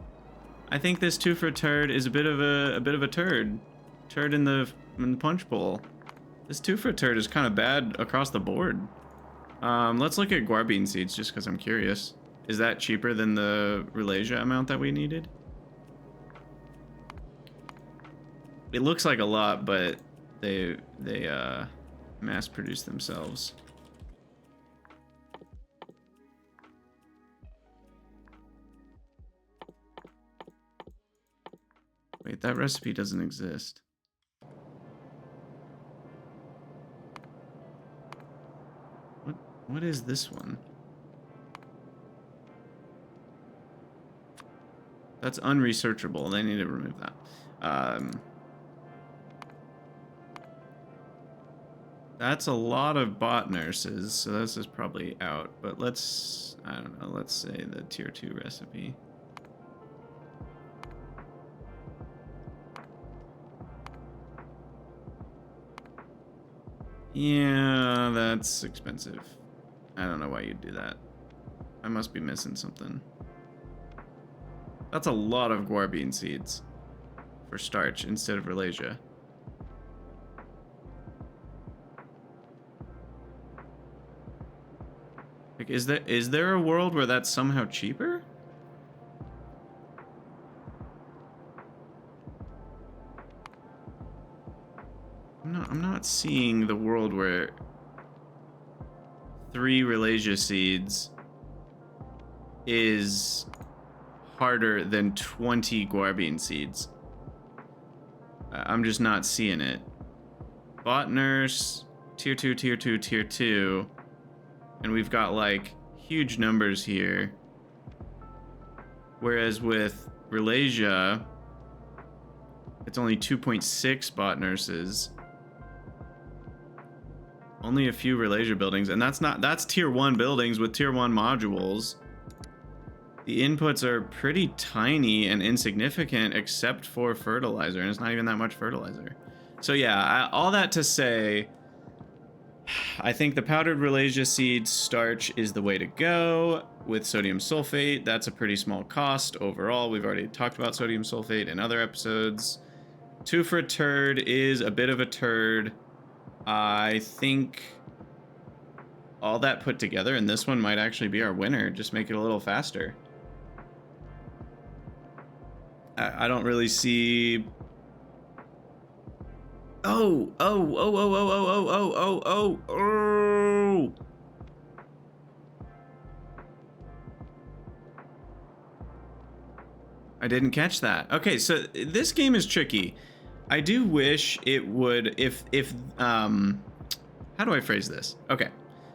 I think this Tuuphra turd is a bit of a turd. Turd in the punch bowl. This Tuuphra turd is kind of bad across the board. Let's look at guar bean seeds just because I'm curious. Is that cheaper than the Ralasia amount that we needed? It looks like a lot, but they mass produce themselves. Wait, that recipe doesn't exist. What is this one? That's unresearchable. They need to remove that. That's a lot of bot nurses, so this is probably out. But let's, I don't know, let's say the tier 2 recipe. Yeah, that's expensive. I don't know why you'd do that. I must be missing something. That's a lot of guar bean seeds for starch instead of Ralasia. Like, is there a world where that's somehow cheaper? I'm not seeing the world where 3 Ralasia seeds is harder than 20 guar bean seeds. I'm just not seeing it. Bot nurse, tier 2, tier 2, tier 2. And we've got like huge numbers here. Whereas with Ralasia, it's only 2.6 bot nurses. Only a few Ralasia buildings, and that's tier 1 buildings with tier 1 modules. The inputs are pretty tiny and insignificant except for fertilizer, and it's not even that much fertilizer. So yeah, all that to say, I think the powdered Ralasia seed starch is the way to go with sodium sulfate. That's a pretty small cost overall. We've already talked about sodium sulfate in other episodes. Tuuphra turd is a bit of a turd. I think all that put together, and this one might actually be our winner. Just make it a little faster. I don't really see. Oh. I didn't catch that. Okay, so this game is tricky. I do wish it would, if how do I phrase this? Okay,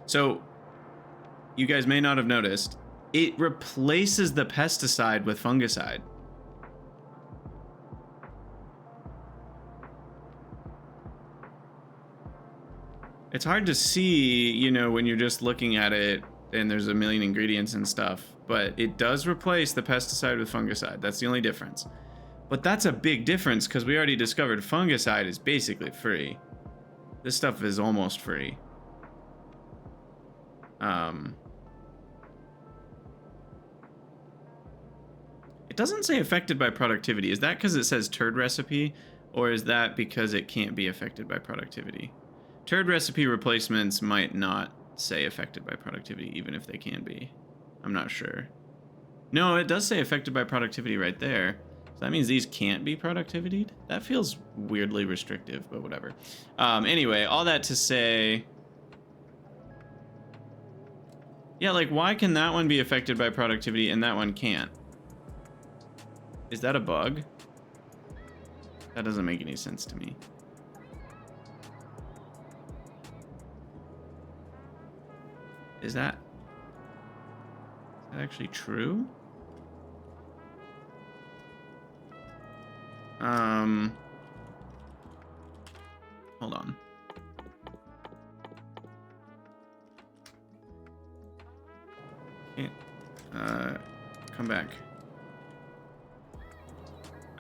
so you guys may not have noticed, it replaces the pesticide with fungicide. It's hard to see, you know, when you're just looking at it and there's a million ingredients and stuff, but it does replace the pesticide with fungicide. That's the only difference. But that's a big difference because we already discovered fungicide is basically free. This stuff is almost free. It doesn't say affected by productivity. Is that because it says turd recipe, or is that because it can't be affected by productivity? Turd recipe replacements might not say affected by productivity, even if they can be. I'm not sure. No, it does say affected by productivity right there. So that means these can't be productivity? That feels weirdly restrictive, but whatever. Anyway, all that to say, Yeah, like why can that one be affected by productivity and that one can't? Is that a bug? That doesn't make any sense to me. Is that actually true? Hold on. Can't, come back.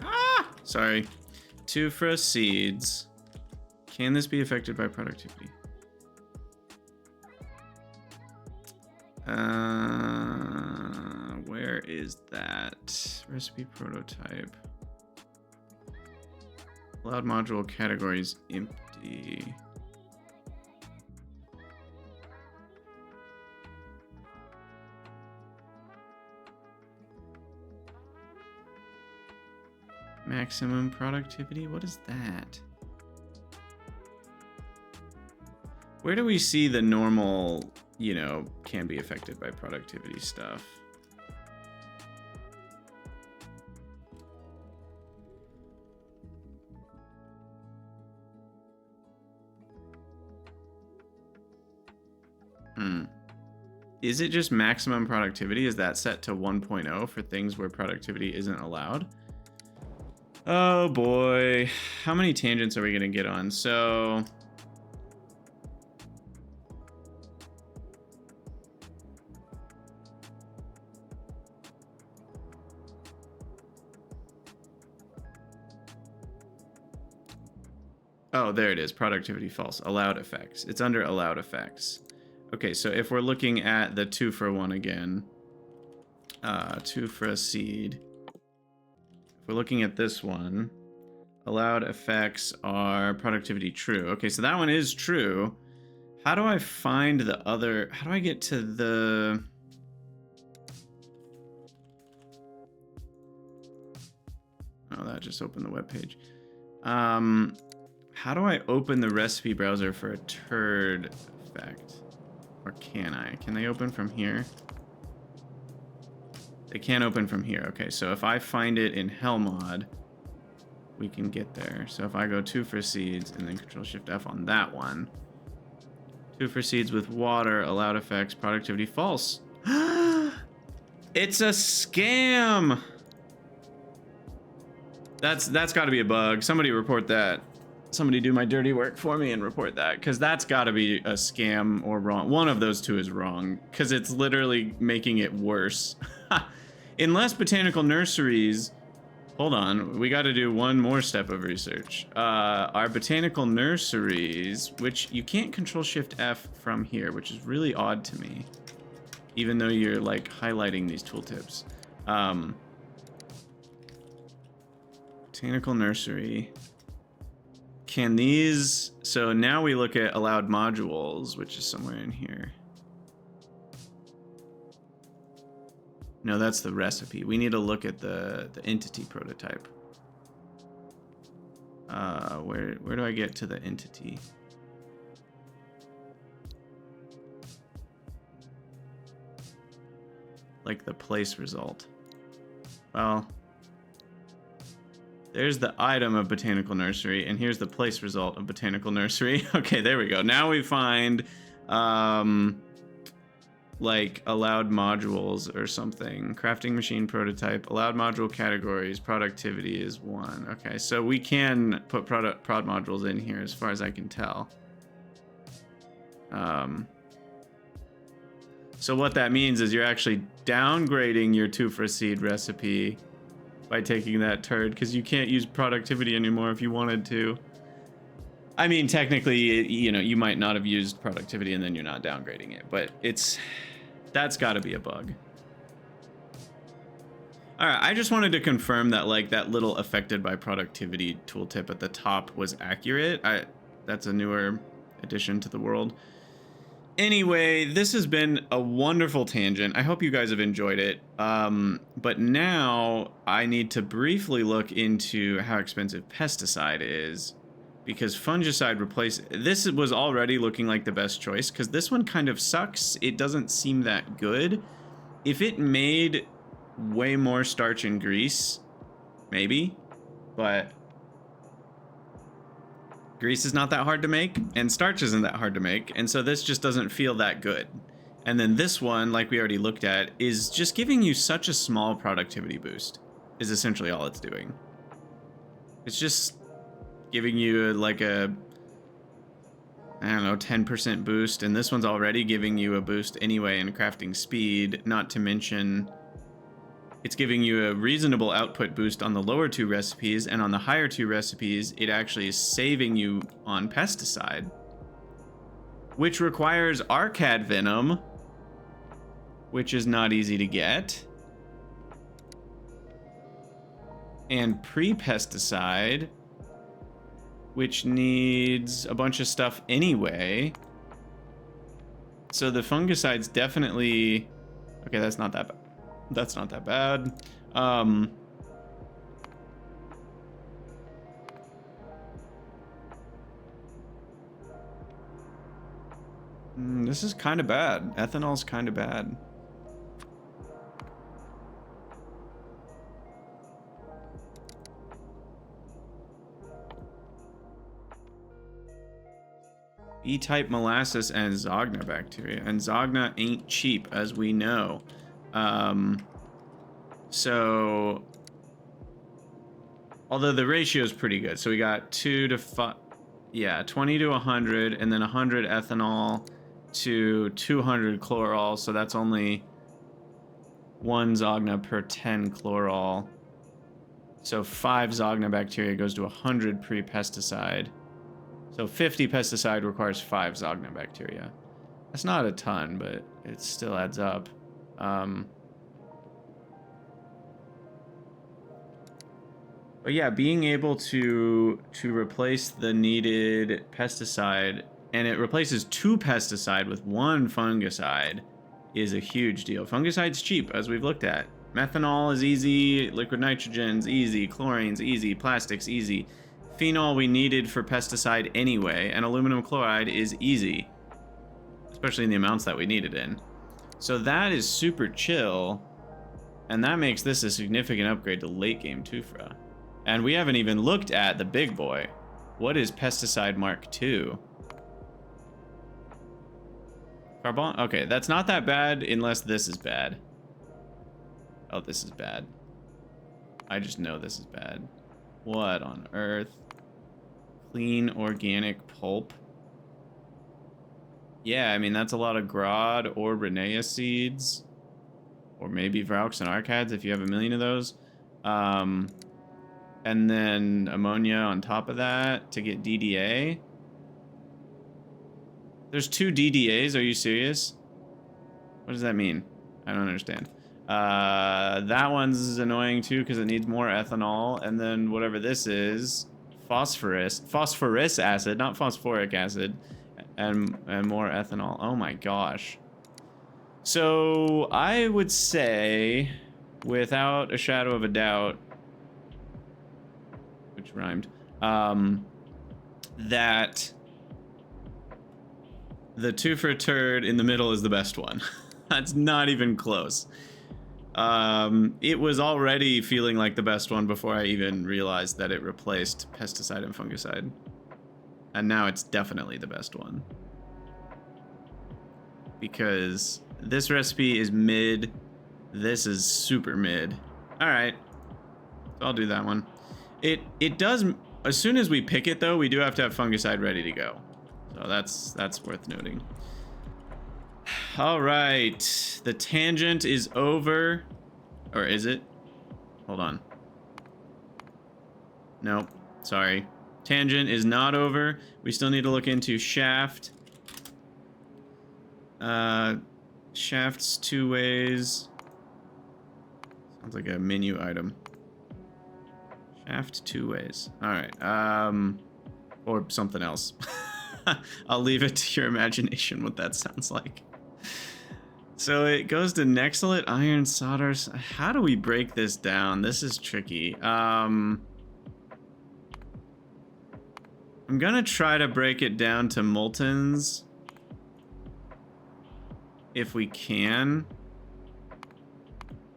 Ah! Sorry. Tuuphra seeds. Can this be affected by productivity? Where is that? Recipe prototype. Allowed module categories empty. Maximum productivity? What is that? Where do we see the normal, you know, can be affected by productivity stuff? Is it just maximum productivity? Is that set to 1.0 for things where productivity isn't allowed? Oh boy. How many tangents are we going to get on? So... oh, there it is. Productivity false. Allowed effects. It's under allowed effects. Okay, so if we're looking at the Tuuphra one again, Tuuphra seed. If we're looking at this one, allowed effects are productivity true. Okay, so that one is true. How do I find the other? How do I get to the? Oh, that just opened the web page. How do I open the recipe browser for a turd effect? Or can I? Can they open from here? They can't open from here. Okay, so if I find it in Hellmod, we can get there. So if I go Tuuphra seeds and then Control-Shift-F on that one. Tuuphra seeds with water, allowed effects, productivity false. It's a scam! That's got to be a bug. Somebody report that. Somebody do my dirty work for me and report that, because that's got to be a scam or wrong. One of those two is wrong, because it's literally making it worse. Unless botanical nurseries... Hold on, we got to do one more step of research. Our botanical nurseries, which you can't Control-Shift-F from here, which is really odd to me, even though you're like highlighting these tooltips. Botanical nursery. Can these... So now we look at allowed modules, which is somewhere in here. No, that's the recipe. We need to look at the entity prototype. Where do I get to the entity? Like the place result. Well... There's the item of Botanical Nursery, and here's the place result of Botanical Nursery. Okay, there we go. Now we find, like, allowed modules or something. Crafting machine prototype, allowed module categories, productivity is 1. Okay, so we can put prod modules in here as far as I can tell. So what that means is you're actually downgrading your Tuuphra seed recipe by taking that turd, because you can't use productivity anymore if you wanted to. I mean, technically, you know, you might not have used productivity and then you're not downgrading it, but that's got to be a bug. All right, I just wanted to confirm that, like, that little affected by productivity tooltip at the top was accurate. That's a newer addition to the world. Anyway, this has been a wonderful tangent. I hope you guys have enjoyed it. But now I need to briefly look into how expensive pesticide is, because fungicide replace this was already looking like the best choice because this one kind of sucks. It doesn't seem that good. If it made way more starch and grease, maybe, but grease is not that hard to make and starch isn't that hard to make, and so this just doesn't feel that good. And then this one, like we already looked at, is just giving you such a small productivity boost, is essentially all it's doing. It's just giving you like a, I don't know, 10% boost, and this one's already giving you a boost anyway in crafting speed, not to mention it's giving you a reasonable output boost on the lower 2 recipes, and on the higher 2 recipes, it actually is saving you on pesticide, which requires Arcad Venom, which is not easy to get, and pre-pesticide, which needs a bunch of stuff anyway. So the fungicide's definitely... Okay, that's not that bad. That's not that bad. This is kind of bad. Ethanol's kind of bad. E-type molasses and Zogna bacteria. And Zogna ain't cheap, as we know. So, although the ratio is pretty good. So we got 2 to 5, yeah, 20 to 100, and then 100 ethanol to 200 chloral. So that's only 1 Zogna per 10 chloral. So 5 Zogna bacteria goes to 100 pre-pesticide. So 50 pesticide requires 5 Zogna bacteria. That's not a ton, but it still adds up. But yeah, being able to replace the needed pesticide, and it replaces 2 pesticide with 1 fungicide, is a huge deal. Fungicide's cheap, as we've looked at. Methanol is easy, liquid nitrogen's easy, chlorine's easy, plastic's easy. Phenol we needed for pesticide anyway, and aluminum chloride is easy, especially in the amounts that we need it in. So that is super chill, and that makes this a significant upgrade to late game Tuuphra. And we haven't even looked at the big boy. What is pesticide Mark II? Carbon? Okay, that's not that bad unless this is bad. Oh, this is bad. I just know this is bad. What on earth? Clean organic pulp. Yeah, I mean, that's a lot of Grod or Renea seeds. Or maybe Vraux and Arcads if you have a million of those. And then ammonia on top of that to get DDA. There's 2 DDAs, are you serious? What does that mean? I don't understand. That one's annoying too because it needs more ethanol. And then whatever this is, phosphorus acid, not phosphoric acid, and more ethanol. Oh my gosh. So I would say, without a shadow of a doubt, which rhymed, that the Tuuphra turd in the middle is the best one. That's not even close. It was already feeling like the best one before I even realized that it replaced pesticide and fungicide. And now it's definitely the best one. Because this recipe is mid. This is super mid. Alright. So I'll do that one. It does, as soon as we pick it though, we do have to have fungicide ready to go. So that's worth noting. All right, the tangent is over, or is it? Hold on. Nope, sorry. Tangent is not over. We still need to look into shaft. Shafts 2 ways. Sounds like a menu item. Shaft 2 ways. All right. Or something else. I'll leave it to your imagination what that sounds like. So it goes to Nexilate, iron, solder. How do we break this down? This is tricky. I'm gonna try to break it down to moltens if we can.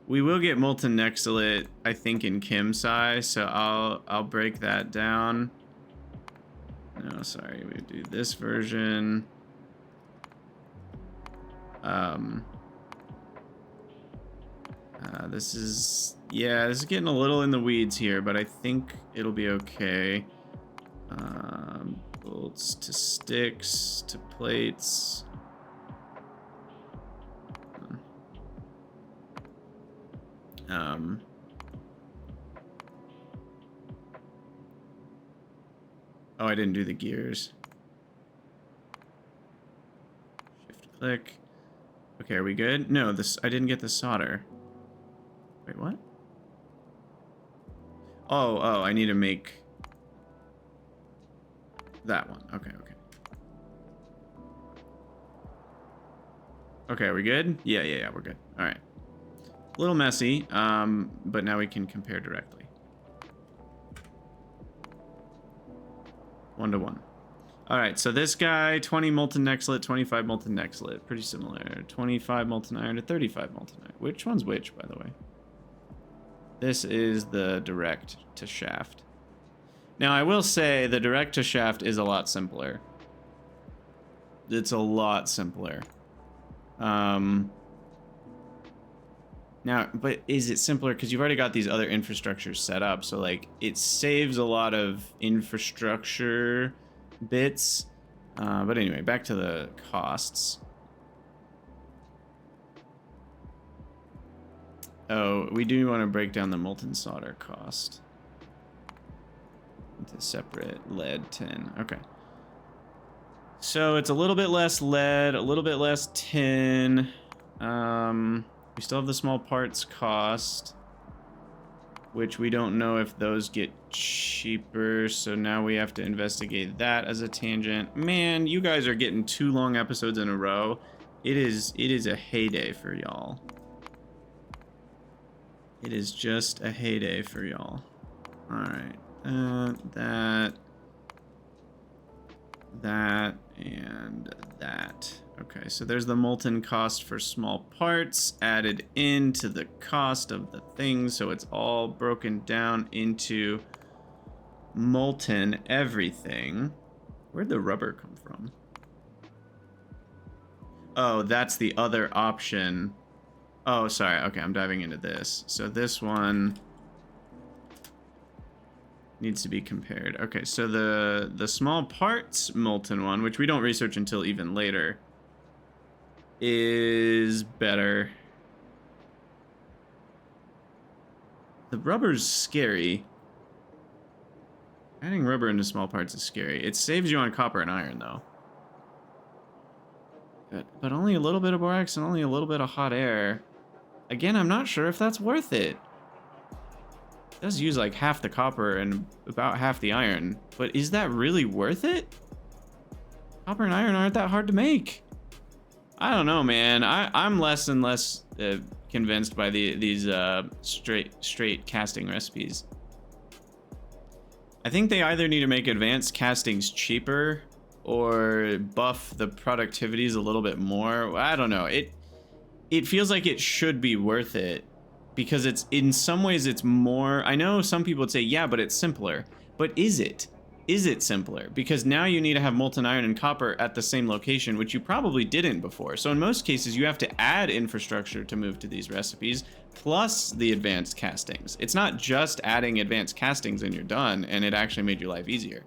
We will get molten nextlet, I think, in Kimsai, so I'll break that down. No, sorry, we do this version. This is, yeah, this is getting a little in the weeds here, but I think it'll be okay. Bolts to sticks to plates. Oh, I didn't do the gears. Shift click. Okay, are we good? No, this, I didn't get the solder. Wait, what? Oh, I need to make that one. Okay. Okay, are we good? Yeah, we're good. All right. A little messy, but now we can compare directly. 1-to-1. All right, so this guy, 20 molten nextlet, 25 molten nextlet. Pretty similar. 25 molten iron to 35 molten iron. Which one's which, by the way? This is the direct to shaft. Now, I will say the direct to shaft is a lot simpler. It's a lot simpler. Now, but is it simpler? Because you've already got these other infrastructures set up. So, like, it saves a lot of infrastructure bits. But anyway, back to the costs. Oh, we do want to break down the molten solder cost into separate lead tin. Okay. So it's a little bit less lead, a little bit less tin. We still have the small parts cost, which we don't know if those get cheaper. So now we have to investigate that as a tangent. Man, you guys are getting 2 long episodes in a row. It is a heyday for y'all. It is just a heyday for y'all. All right, that, and that. Okay, so there's the molten cost for small parts added into the cost of the thing, so it's all broken down into molten everything. Where'd the rubber come from? Oh, that's the other option. Oh, sorry. Okay, I'm diving into this. So this one needs to be compared. Okay, so the small parts molten one, which we don't research until even later, is better. The rubber's scary. Adding rubber into small parts is scary. It saves you on copper and iron, though. But only a little bit of borax and only a little bit of hot air. Again, I'm not sure if that's worth it. It does use like half the copper and about half the iron, but is that really worth it? Copper and iron aren't that hard to make. I don't know, man. I'm less and less convinced by these straight casting recipes. I think they either need to make advanced castings cheaper or buff the productivities a little bit more. I don't know. It feels like it should be worth it because it's, in some ways it's more, I know some people would say, yeah, but it's simpler. But is it? Is it simpler? Because now you need to have molten iron and copper at the same location, which you probably didn't before. So in most cases, you have to add infrastructure to move to these recipes, plus the advanced castings. It's not just adding advanced castings and you're done, and it actually made your life easier.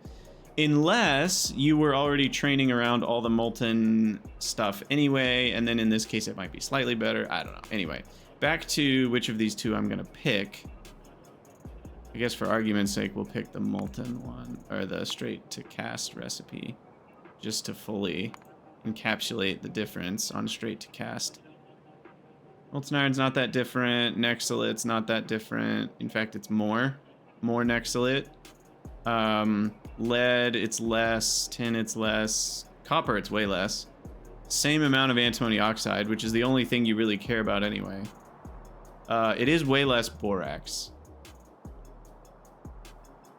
Unless you were already training around all the molten stuff anyway, and then in this case it might be slightly better. I don't know. Anyway, back to which of these two I'm gonna pick. I guess for argument's sake, we'll pick the molten one, or the straight to cast recipe, just to fully encapsulate the difference on straight to cast. Molten iron's not that different. Nextlet's not that different. In fact, it's more nextlet. Lead, it's less. Tin, it's less. Copper, it's way less. Same amount of antimony oxide, which is the only thing you really care about anyway. It is way less borax.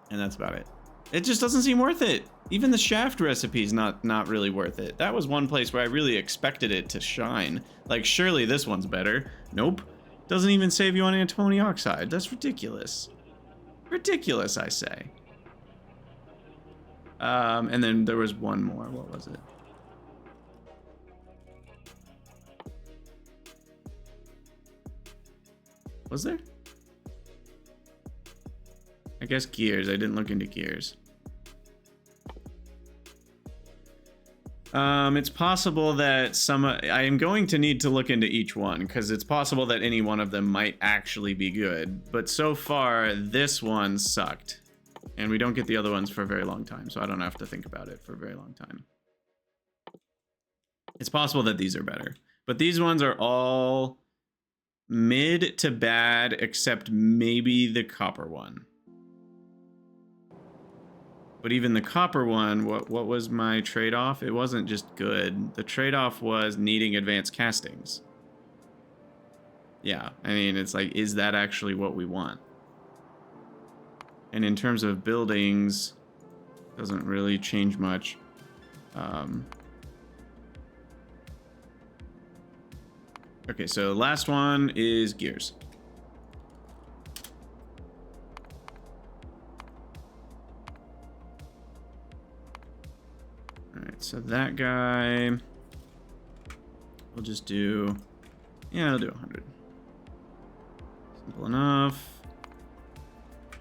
And that's about it. It just doesn't seem worth it. Even the shaft recipe is not really worth it. That was one place where I really expected it to shine. Like, surely this one's better. Nope. Doesn't even save you on antimony oxide. That's ridiculous. Ridiculous, I say. And then there was one more. What was it? Was there? I guess gears. I didn't look into gears. It's possible that I am going to need to look into each one, because it's possible that any one of them might actually be good. But so far, this one sucked. And we don't get the other ones for a very long time, so I don't have to think about it for a very long time. It's possible that these are better. But these ones are all mid to bad, except maybe the copper one. But even the copper one, what was my trade-off? It wasn't just good. The trade-off was needing advanced castings. Yeah, I mean, it's like, is that actually what we want? And in terms of buildings, doesn't really change much. Okay, so last one is gears. Alright, so that guy, we'll just do, yeah, I'll do 100. Simple enough.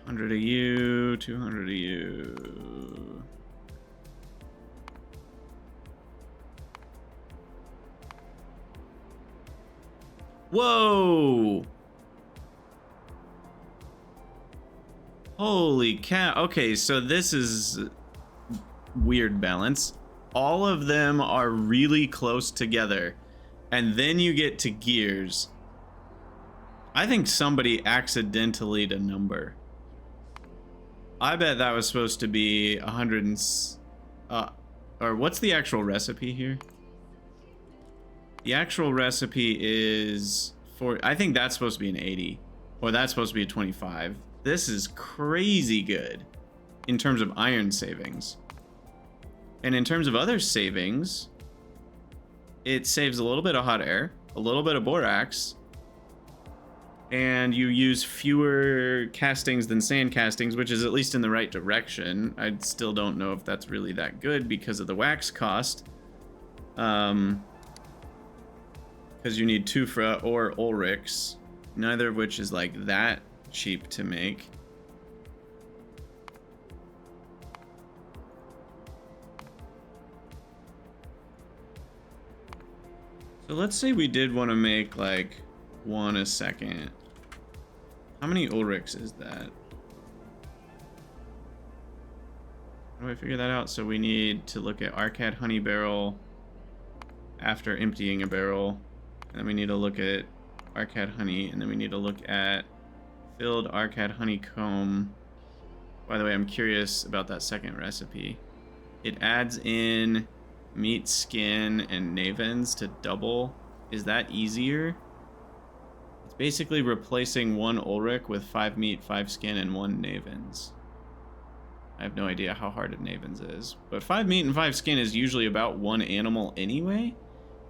100 of you, 200 of you. Whoa! Holy cow. Okay, so this is weird balance. All of them are really close together, and then you get to gears. I think somebody accidentally to number. I bet that was supposed to be 100 and... or what's the actual recipe here? The actual recipe is... I think that's supposed to be an 80. Or that's supposed to be a 25. This is crazy good in terms of iron savings. And in terms of other savings, it saves a little bit of hot air, a little bit of borax, and you use fewer castings than sand castings, which is at least in the right direction. I still don't know if that's really that good because of the wax cost. Because you need Tuuphra or Ulrichs, neither of which is like that cheap to make. So let's say we did want to make like one a second. How many Ulrichs is that? How do I figure that out? So we need to look at Arcad Honey Barrel after emptying a barrel. And then we need to look at Arcad Honey. And then we need to look at filled Arcad Honeycomb. By the way, I'm curious about that second recipe. It adds in meat, skin, and navens to double. Is that easier? It's basically replacing one Ulrich with 5 meat, 5 skin, and 1 navens. I have no idea how hard a navens is, but 5 meat and 5 skin is usually about 1 animal anyway.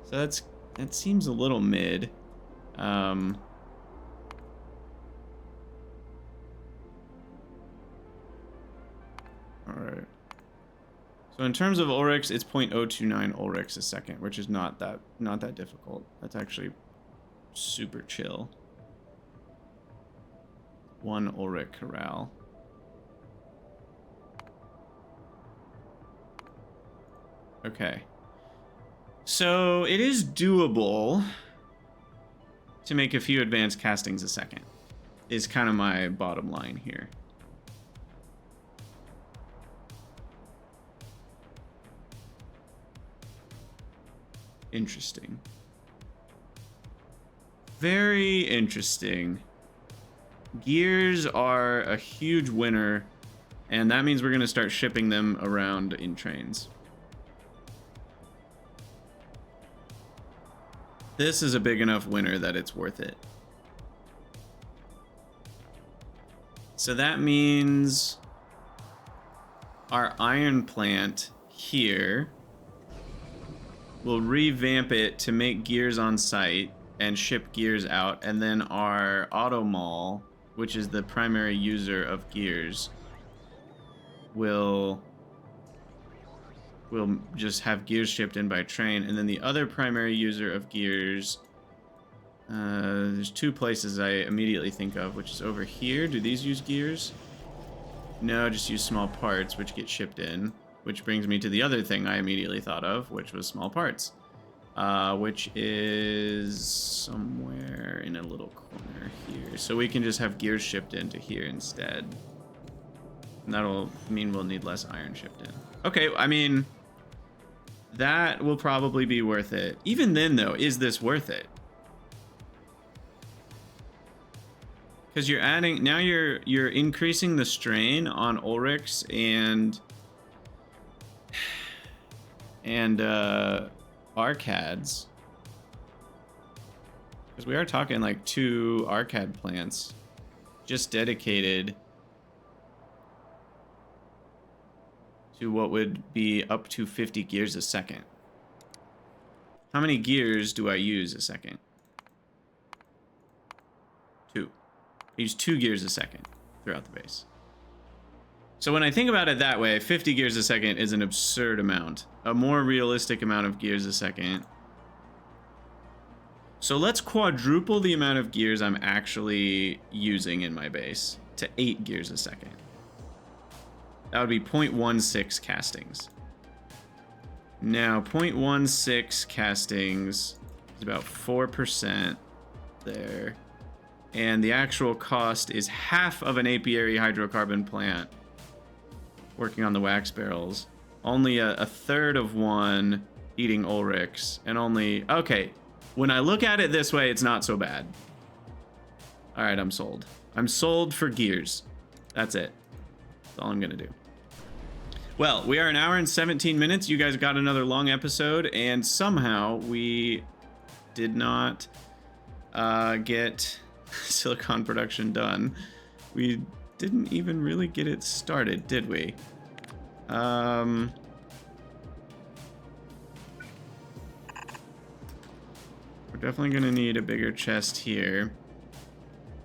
So that seems a little mid. All right. So in terms of Ulrichs, it's 0.029 Ulrichs a second, which is not that difficult. That's actually super chill. 1 Ulrich corral. Okay. So it is doable to make a few advanced castings a second, is kind of my bottom line here. Interesting. Very interesting. Gears are a huge winner, and that means we're going to start shipping them around in trains. This is a big enough winner that it's worth it. So that means our iron plant here. We'll revamp it to make gears on site and ship gears out, and then our auto mall, which is the primary user of gears, will just have gears shipped in by train. And then the other primary user of gears, there's two places I immediately think of, which is over here. Do these use gears? No, just use small parts, which get shipped in. Which brings me to the other thing I immediately thought of, which was small parts. Which is somewhere in a little corner here. So we can just have gears shipped into here instead. And that'll mean we'll need less iron shipped in. Okay, I mean, that will probably be worth it. Even then, though, is this worth it? Because you're adding, now you're increasing the strain on Ulrichs and Arcads. Because we are talking like 2 Arcad plants just dedicated to what would be up to 50 gears a second. How many gears do I use a second? 2. I use 2 gears a second throughout the base. So when I think about it that way, 50 gears a second is an absurd amount. A more realistic amount of gears a second. So let's quadruple the amount of gears I'm actually using in my base to 8 gears a second. That would be 0.16 castings. Now, 0.16 castings is about 4% there. And the actual cost is half of an apiary hydrocarbon plant working on the wax barrels. Only a third of one eating Ulrichs. And only... Okay, when I look at it this way, it's not so bad. Alright, I'm sold. I'm sold for gears. That's it. That's all I'm gonna do. Well, we are 1 hour and 17 minutes. You guys got another long episode, and somehow we did not get silicon production done. We didn't even really get it started, did we? We're definitely gonna need a bigger chest here,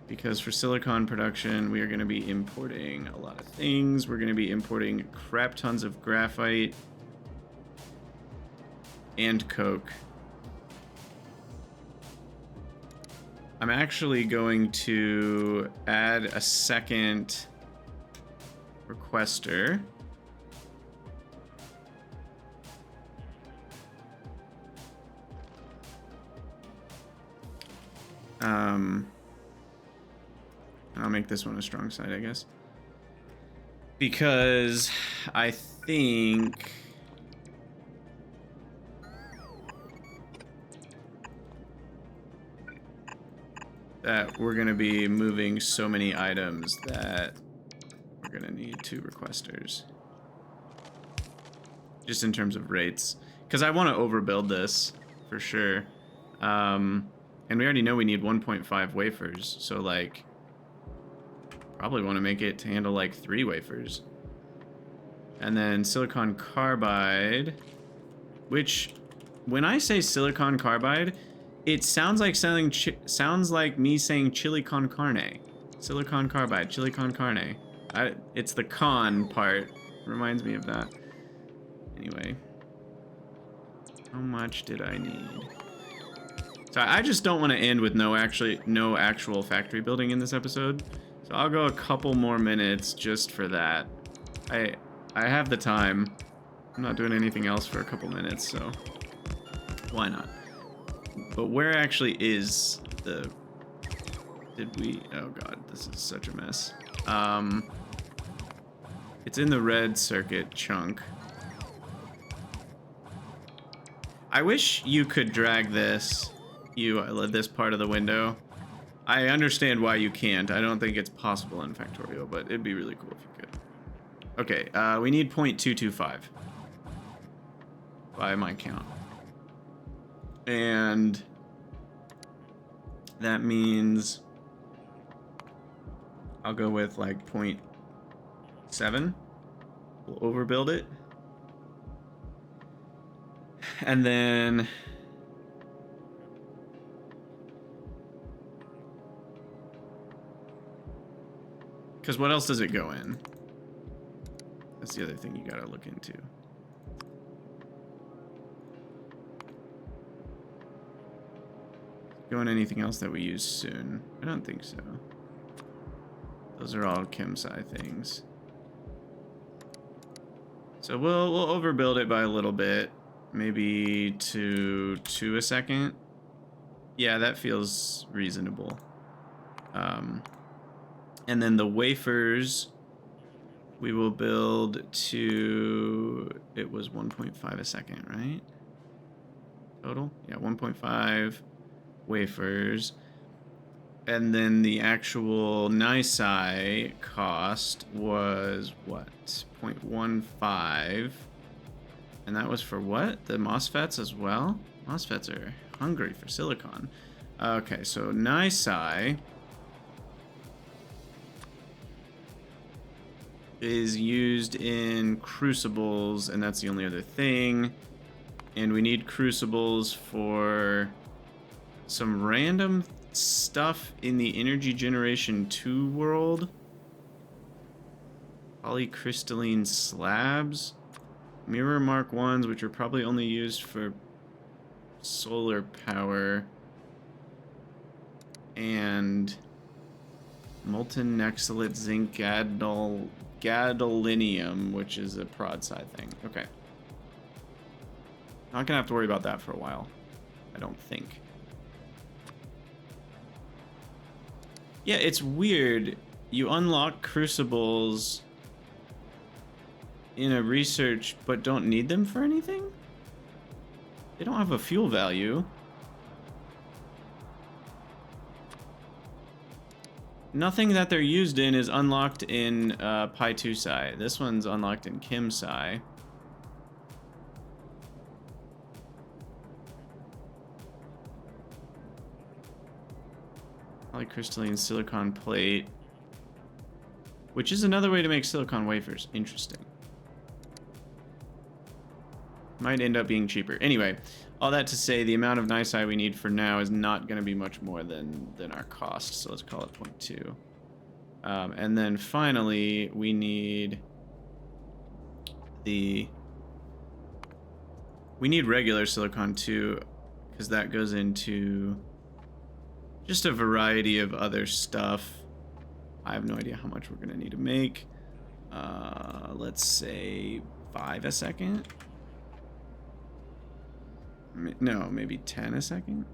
because for silicon production, we are gonna be importing a lot of things. We're gonna be importing crap tons of graphite and coke. I'm actually going to add a second requester. I'll make this one a strong side, I guess. Because I think... that we're going to be moving so many items that we're going to need 2 requesters. Just in terms of rates. Because I want to overbuild this, for sure. And we already know we need 1.5 wafers, so like... probably want to make it to handle like 3 wafers. And then silicon carbide, which when I say silicon carbide, it sounds like me saying chili con carne. Silicon carbide, chili con carne. It's the con part. Reminds me of that. Anyway. How much did I need? So I just don't want to end with no actual factory building in this episode. So I'll go a couple more minutes just for that. I have the time. I'm not doing anything else for a couple minutes, so why not? But where actually is the... Did we... Oh god, this is such a mess. It's in the red circuit chunk. I wish you could drag this, this part of the window. I understand why you can't. I don't think it's possible in Factorio, but it'd be really cool if you could. Okay, we need 0.225 by my count. And that means I'll go with like 0.7. We'll overbuild it. And then because what else does it go in? That's the other thing you gotta look into. Go in anything else that we use soon? I don't think so. Those are all Kimsai things. So we'll overbuild it by a little bit. Maybe to 2 a second. Yeah, that feels reasonable. And then the wafers, we will build to, it was 1.5 a second, right? Total? Yeah, 1.5 wafers. And then the actual Nisai cost was what? 0.15. And that was for what? The MOSFETs as well? MOSFETs are hungry for silicon. Okay, so Nisai is used in crucibles, and that's the only other thing. And we need crucibles for some random stuff in the energy generation 2 world. Polycrystalline slabs. Mirror Mark 1s, which are probably only used for solar power. And molten nexalate zinc gadolinium, which is a prod side thing. Okay. Not gonna have to worry about that for a while, I don't think. Yeah, it's weird. You unlock crucibles in a research, but don't need them for anything? They don't have a fuel value. Nothing that they're used in is unlocked in pY2Psi. This one's unlocked in KimPsi. Polycrystalline silicon plate, which is another way to make silicon wafers. Interesting. Might end up being cheaper. Anyway, all that to say, the amount of Nisai we need for now is not going to be much more than our cost. So let's call it 0.2. And then finally, we need regular silicon too, because that goes into just a variety of other stuff. I have no idea how much we're going to need to make. Let's say 5 a second. No, maybe 10 a second.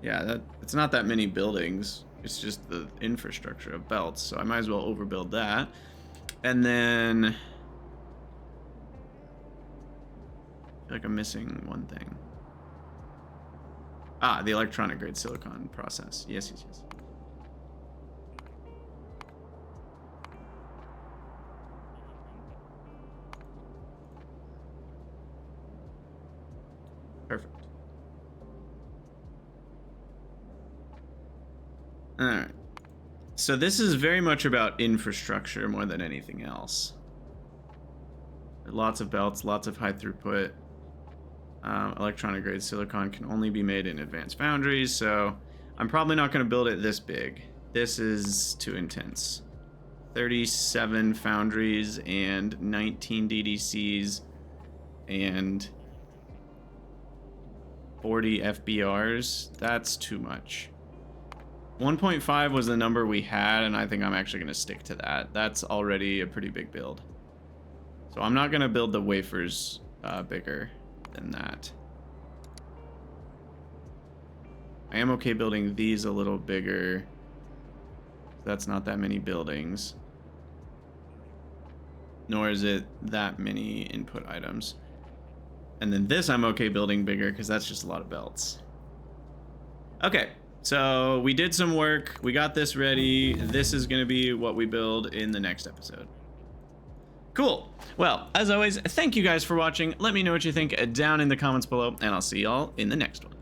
Yeah, it's not that many buildings. It's just the infrastructure of belts, so I might as well overbuild that. And then I feel like I'm missing one thing. Ah, the electronic grade silicon process. Yes. Perfect. All right. So this is very much about infrastructure more than anything else. Lots of belts, lots of high throughput. Electronic grade silicon can only be made in advanced foundries, so I'm probably not going to build it this big. This is too intense. 37 foundries and 19 DDCs and 40 FBRs. That's too much. 1.5 was the number we had, and I think I'm actually going to stick to that. That's already a pretty big build. So I'm not going to build the wafers bigger than that. I am okay building these a little bigger. That's not that many buildings. Nor is it that many input items. And then this I'm okay building bigger because that's just a lot of belts. Okay, so we did some work. We got this ready. This is going to be what we build in the next episode. Cool. Well, as always, thank you guys for watching. Let me know what you think down in the comments below, and I'll see y'all in the next one.